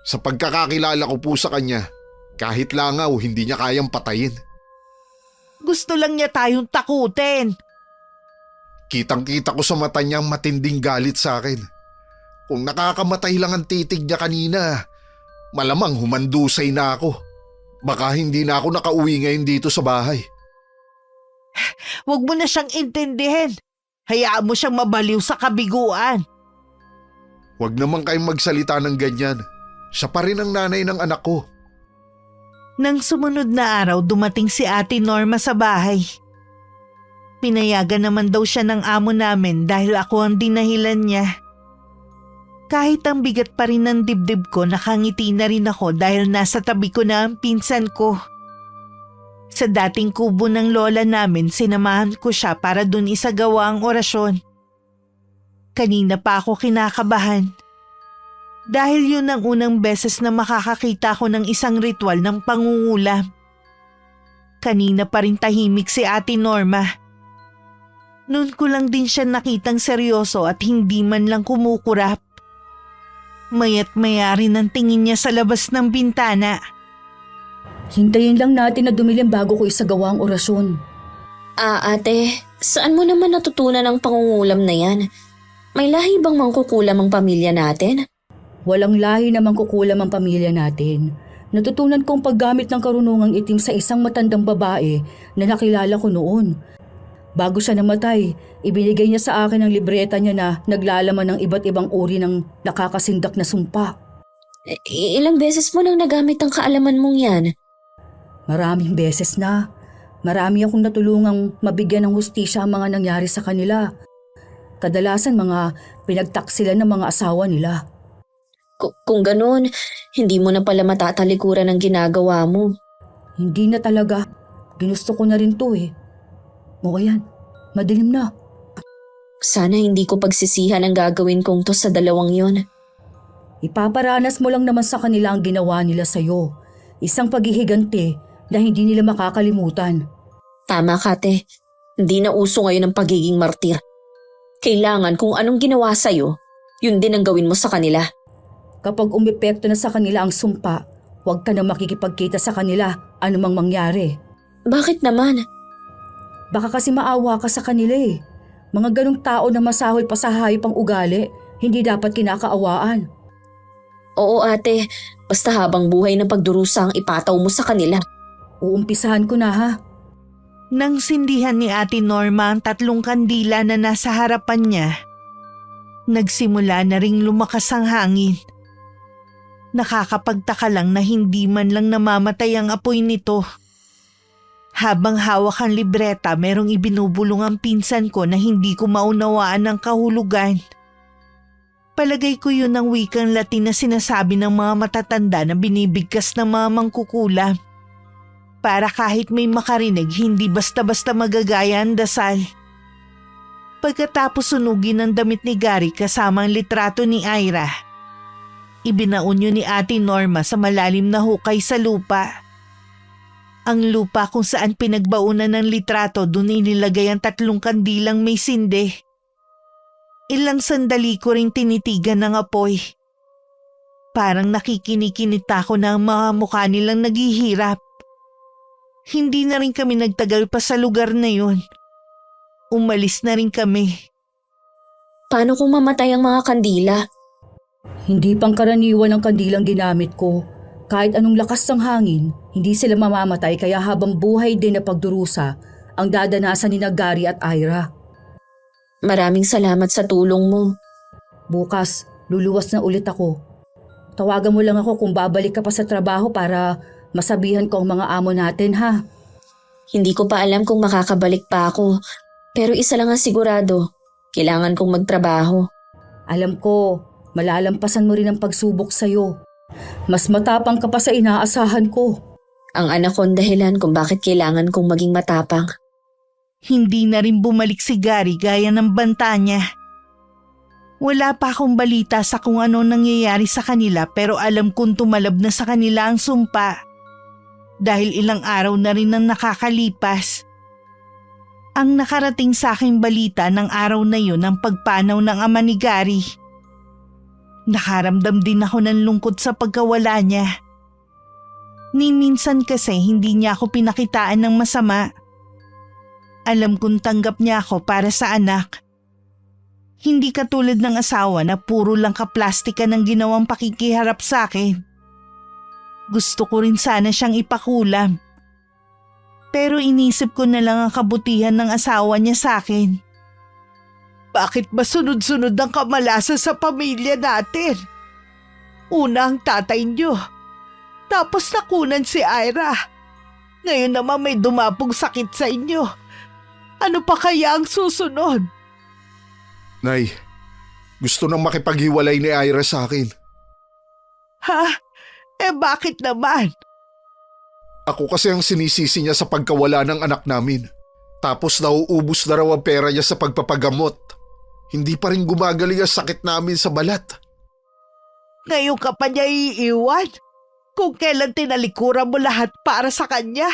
Sa pagkakakilala ko po sa kanya, kahit langaw hindi niya kayang patayin. Gusto lang niya tayong takutin. Kitang-kita ko sa mata niya ang matinding galit sa akin. Kung nakakamatay lang ang titig niya kanina, malamang humandusay na ako. Baka hindi na ako nakauwi ngayon dito sa bahay. Huwag mo na siyang intindihin. Hayaan mo siyang mabaliw sa kabiguan. Huwag naman kayong magsalita ng ganyan. Siya pa rin ang nanay ng anak ko. Nang sumunod na araw, dumating si Ate Norma sa bahay. Pinayagan naman daw siya ng amo namin dahil ako ang dinahilan niya. Kahit ang bigat pa rin ng dibdib ko, nakangiti na rin ako dahil nasa tabi ko na ang pinsan ko. Sa dating kubo ng lola namin, sinamahan ko siya para dun isagawa ang orasyon. Kanina pa ako kinakabahan. Dahil yun ang unang beses na makakakita ko ng isang ritual ng pangungulam. Kanina pa rin tahimik si Ate Norma. Noon ko lang din siya nakitang seryoso at hindi man lang kumukurap. Maya't maya rin ang tingin niya sa labas ng bintana. Hintayin lang natin na dumilim bago ko isagawa ang orasyon. Ate, saan mo naman natutunan ang pangungulam na yan? May lahi bang mangkukulam ang pamilya natin? Walang lahi na mangkukulam ang pamilya natin. Natutunan kong paggamit ng karunungang itim sa isang matandang babae na nakilala ko noon. Bago siya namatay, ibinigay niya sa akin ang libreta niya na naglalaman ng iba't ibang uri ng nakakasindak na sumpa. Ilang beses mo nang nagamit ang kaalaman mong yan? Maraming beses na. Marami akong natulungang mabigyan ng hustisya ang mga nangyari sa kanila. Kadalasan mga pinagtaksilan ng mga asawa nila. Kung ganun, hindi mo na pala matatalikuran ang ginagawa mo. Hindi na talaga. Ginusto ko na rin to eh. O ayan, madilim na. Sana hindi ko pagsisihan ang gagawin kong to sa dalawang yon. Ipaparanas mo lang naman sa kanila ang ginawa nila sa'yo. Isang paghihiganti na hindi nila makakalimutan. Tama ka, te. Hindi na uso ngayon ang pagiging martir. Kailangan kung anong ginawa sa'yo, yun din ang gawin mo sa kanila. Kapag umepekto na sa kanila ang sumpa, Huwag ka na makikipagkita sa kanila anumang mangyari. Bakit naman? Baka kasi maawa ka sa kanila eh. Mga ganong tao na masahol pa sa hayop ang ugali, hindi dapat kinakaawaan. Oo ate, basta habang buhay ng pagdurusa ang ipataw mo sa kanila. Uumpisahan ko na ha. Nang sindihan ni Ate Norma ang 3 kandila na nasa harapan niya, nagsimula na ring lumakas ang hangin. Nakakapagtaka lang na hindi man lang namamatay ang apoy nito. Habang hawak ang libreta, merong ibinubulong ang pinsan ko na hindi ko maunawaan ang kahulugan. Palagay ko yun ang wikang Latin na sinasabi ng mga matatanda na binibigkas ng mga mangkukulam. Para kahit may makarinig, hindi basta-basta magagaya ang dasal. Pagkatapos sunugin ang damit ni Gary kasama ang litrato ni Ira, ibinaon yun ni Ate Norma sa malalim na hukay sa lupa. Ang lupa kung saan pinagbaunan ng litrato, doon inilagay ang 3 kandilang may sinde. Ilang sandali ko ring tinitigan ng apoy. Parang nakikinikinita ko na ang mga mukha nilang naghihirap. Hindi na rin kami nagtagal pa sa lugar na yun. Umalis na rin kami. Paano kung mamatay ang mga kandila? Hindi pangkaraniwan ang kandilang ginamit ko. Kahit anong lakas ng hangin, hindi sila mamamatay kaya habang buhay din na pagdurusa ang dadanasan ni Gary at Ira. Maraming salamat sa tulong mo. Bukas, luluwas na ulit ako. Tawagan mo lang ako kung babalik ka pa sa trabaho para masabihan ko ang mga amo natin ha. Hindi ko pa alam kung makakabalik pa ako. Pero isa lang ang sigurado, kailangan kong magtrabaho. Alam ko, malalampasan mo rin ang pagsubok sa'yo. Mas matapang ka pa sa inaasahan ko. Ang anak ko ang dahilan kung bakit kailangan kong maging matapang. Hindi na rin bumalik si Gary gaya ng banta niya. Wala pa akong balita sa kung ano nangyayari sa kanila pero alam kong tumalab na sa kanila ang sumpa. Dahil ilang araw na rin ang nakakalipas. Ang nakarating sa aking balita ng araw na yun ang pagpanaw ng ama ni Gary. Nakaramdam din ako ng lungkot sa pagkawala niya. Ni minsan kasi hindi niya ako pinakitaan ng masama. Alam kong tanggap niya ako para sa anak. Hindi katulad ng asawa na puro lang kaplastikan ang ginawang pakikiharap sa akin. Gusto ko rin sana siyang ipakulam. Pero inisip ko na lang ang kabutihan ng asawa niya sa akin. Bakit ba sunod-sunod ang kamalasan sa pamilya natin? Una ang tatay niyo. Tapos nakunan si Ira. Ngayon naman may dumapong sakit sa inyo. Ano pa kaya ang susunod? Nay, gusto nang makipaghiwalay ni Ira sa akin. Ha? Bakit naman? Ako kasi ang sinisisi niya sa pagkawala ng anak namin. Tapos nauubos na raw ang pera niya sa pagpapagamot. Hindi pa rin gumagaling ang sakit namin sa balat. Ngayon ka pa niya iiwan? Kung kailan tinalikuran mo lahat para sa kanya?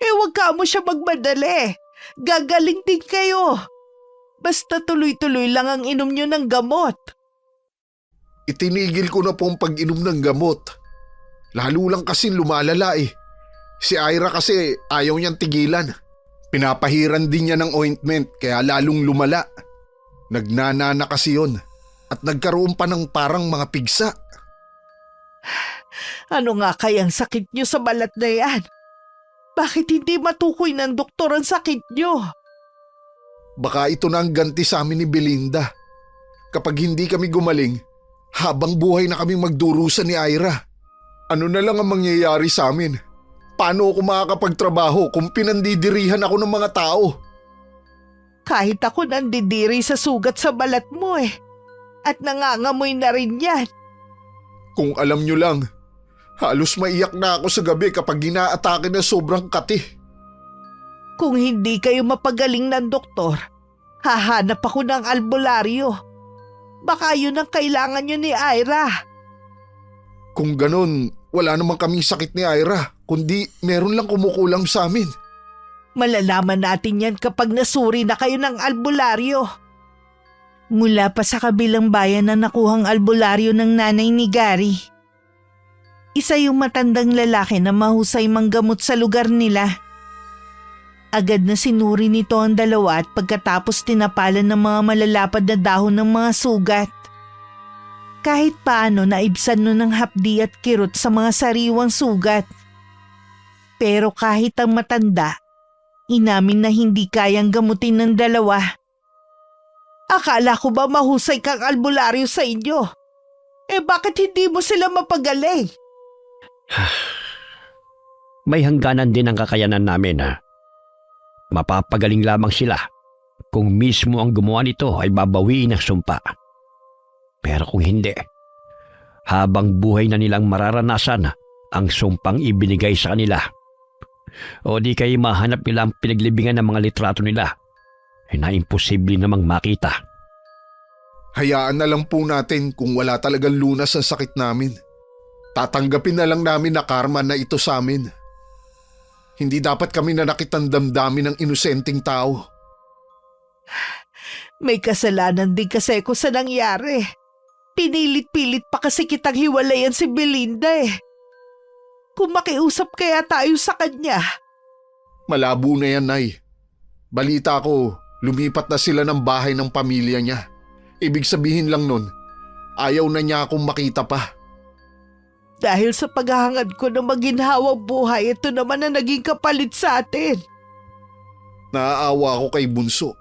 Huwag ka mo siya magmadali. Gagaling din kayo. Basta tuloy-tuloy lang ang inom niyo ng gamot. Itinigil ko na po ang pag-inom ng gamot. Lalo lang kasi lumalala eh. Si Ira kasi ayaw niyang tigilan. Pinapahiran din niya ng ointment kaya lalong lumala. Nagnanana kasi yun at nagkaroon pa ng parang mga pigsa. Ano nga kayang sakit niyo sa balat na yan? Bakit hindi matukoy ng doktor ang sakit niyo? Baka ito na ang ganti sa amin ni Belinda. Kapag hindi kami gumaling, habang buhay na kami magdurusa ni Ira. Ano na lang ang mangyayari sa amin? Paano ako makakapagtrabaho kung pinandidirihan ako ng mga tao? Kahit ako nandidiri sa sugat sa balat mo eh. At nangangamoy na rin yan. Kung alam nyo lang, halos maiyak na ako sa gabi kapag ginaatake na sobrang kati. Kung hindi kayo mapagaling ng doktor, hahanap ako ng albularyo. Baka yun ang kailangan nyo ni Ira. Kung ganun, wala namang kaming sakit ni Ira, kundi meron lang kumukulam sa amin. Malalaman natin yan kapag nasuri na kayo ng albularyo. Mula pa sa kabilang bayan na nakuhang albularyo ng nanay ni Gary. Isa yung matandang lalaki na mahusay manggamot sa lugar nila. Agad na sinuri nito ang dalawa at pagkatapos tinapalan ng mga malalapad na dahon ng mga sugat. Kahit paano naibsan nun ng hapdi at kirot sa mga sariwang sugat. Pero kahit ang matanda, inamin na hindi kayang gamutin ng dalawa. Akala ko ba mahusay kang albularyo sa inyo? Bakit hindi mo sila mapagaling? May hangganan din ang kakayanan namin ha. Mapapagaling lamang sila kung mismo ang gumawa nito ay babawiin ang sumpa. Pero kung hindi, habang buhay na nilang mararanasan ang sumpang ibinigay sa kanila. O di kay mahanap nila ang pinaglibingan ng mga litrato nila na imposible namang makita. Hayaan na lang po natin kung wala talagang lunas ang sakit namin. Tatanggapin na lang namin na karma na ito sa amin. Hindi dapat kami nanakit ang damdamin ng inosenteng tao. May kasalanan din kasi ko sa nangyari. Pinilit-pilit pa kasi kitang hiwalayan si Belinda Kung makiusap kaya tayo sa kanya. Malabo na yan, Nay. Balita ko, lumipat na sila ng bahay ng pamilya niya. Ibig sabihin lang nun, ayaw na niya akong makita pa. Dahil sa paghahangad ko ng maginhawang buhay, ito naman ang naging kapalit sa atin. Naaawa ako kay Bunso.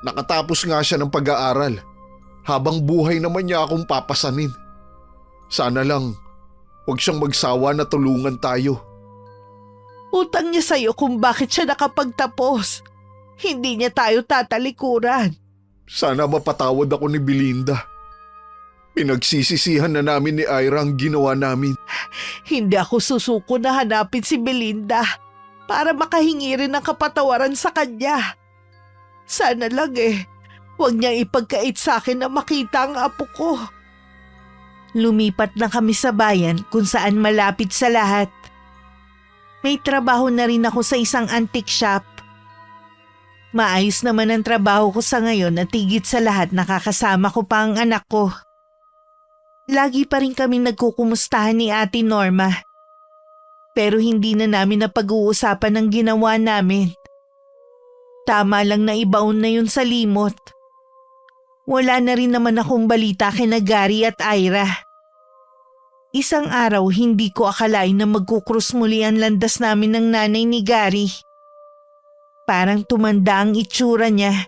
Nakatapos nga siya ng pag-aaral. Habang buhay naman niya akong papasanin. Sana lang, huwag siyang magsawa na tulungan tayo. Utang niya sa'yo kung bakit siya nakapagtapos. Hindi niya tayo tatalikuran. Sana mapatawad ako ni Belinda. Pinagsisisihan na namin ni Ira ang ginawa namin. Hindi ako susuko na hanapin si Belinda para makahingi rin ng kapatawaran sa kanya. Sana lang huwag niyang ipagkait sa akin na makita ang apo ko. Lumipat na kami sa bayan kung saan malapit sa lahat. May trabaho na rin ako sa isang antique shop. Maayos naman ang trabaho ko sa ngayon at higit sa lahat nakakasama ko pa ang anak ko. Lagi pa rin kaming nagkukumustahan ni Ate Norma. Pero hindi na namin napag-uusapan ang ginawa namin. Tama lang na ibaon na yun sa limot. Wala na rin naman akong balita kina Gary at Ira. Isang araw hindi ko akalain na magkukrus muli ang landas namin ng nanay ni Gary. Parang tumanda ang itsura niya.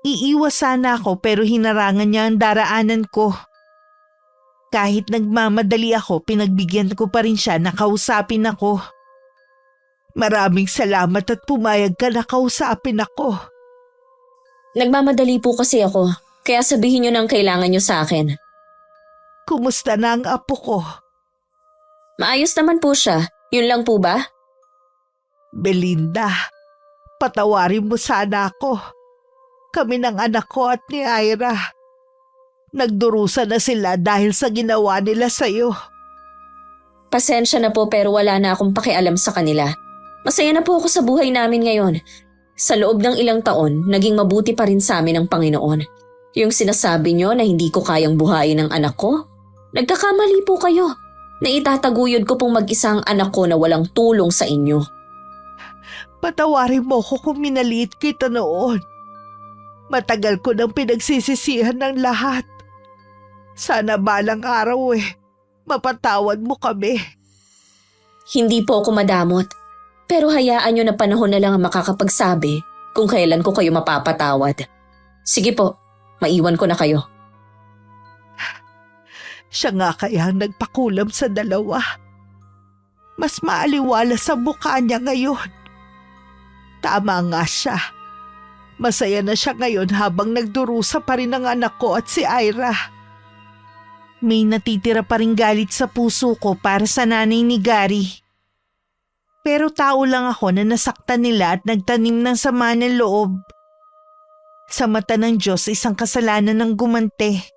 Iiwas sana ako pero hinarangan niya ang daraanan ko. Kahit nagmamadali ako, pinagbigyan ko pa rin siya na kausapin ako. Maraming salamat at pumayag ka na kausapin ako. Nagmamadali po kasi ako, kaya sabihin niyo na ang kailangan niyo sa akin. Kumusta na ang apo ko? Maayos naman po siya, yun lang po ba? Belinda, patawarin mo sana ako. Kami ng anak ko at ni Ira. Nagdurusa na sila dahil sa ginawa nila sa'yo. Pasensya na po pero wala na akong pakialam sa kanila. Masaya na po ako sa buhay namin ngayon. Sa loob ng ilang taon, naging mabuti pa rin sa amin ang Panginoon. Yung sinasabi niyo na hindi ko kayang buhayin ang anak ko? Nagkakamali po kayo. Naitataguyod ko pong mag-isa ang anak ko na walang tulong sa inyo. Patawarin mo ko kung minaliit kita noon. Matagal ko nang pinagsisisihan ng lahat. Sana balang araw mapatawad mo kami. Hindi po ako madamot. Pero hayaan niyo na panahon na lang ang makakapagsabi kung kailan ko kayo mapapatawad. Sige po, maiwan ko na kayo. Siya nga kaya ang nagpakulam sa dalawa. Mas maaliwala sa mukha niya ngayon. Tama nga siya. Masaya na siya ngayon habang nagdurusa pa rin ang anak ko at si Ira. May natitira pa rin galit sa puso ko para sa nanay ni Gary. Pero tao lang ako na nasaktan nila at nagtanim ng sama ng loob. Sa mata ng Diyos, isang kasalanan ng gumante.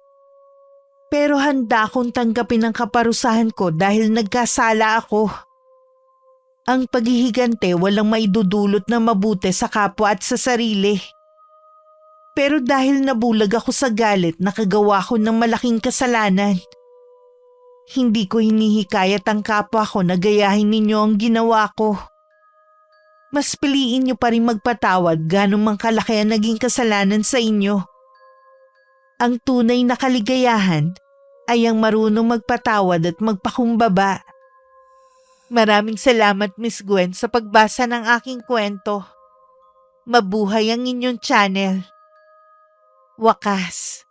Pero handa akong tanggapin ang kaparusahan ko dahil nagkasala ako. Ang paghihigante walang maidudulot na mabuti sa kapwa at sa sarili. Pero dahil nabulag ako sa galit, nakagawa ko ng malaking kasalanan. Hindi ko hinihikayat ang kapwa ko na gayahin ninyo ang ginawa ko. Mas piliin nyo pa rin magpatawad ganong mang kalaki ang naging kasalanan sa inyo. Ang tunay na kaligayahan ay ang marunong magpatawad at magpakumbaba. Maraming salamat, Miss Gwen, sa pagbasa ng aking kwento. Mabuhay ang inyong channel. Wakas.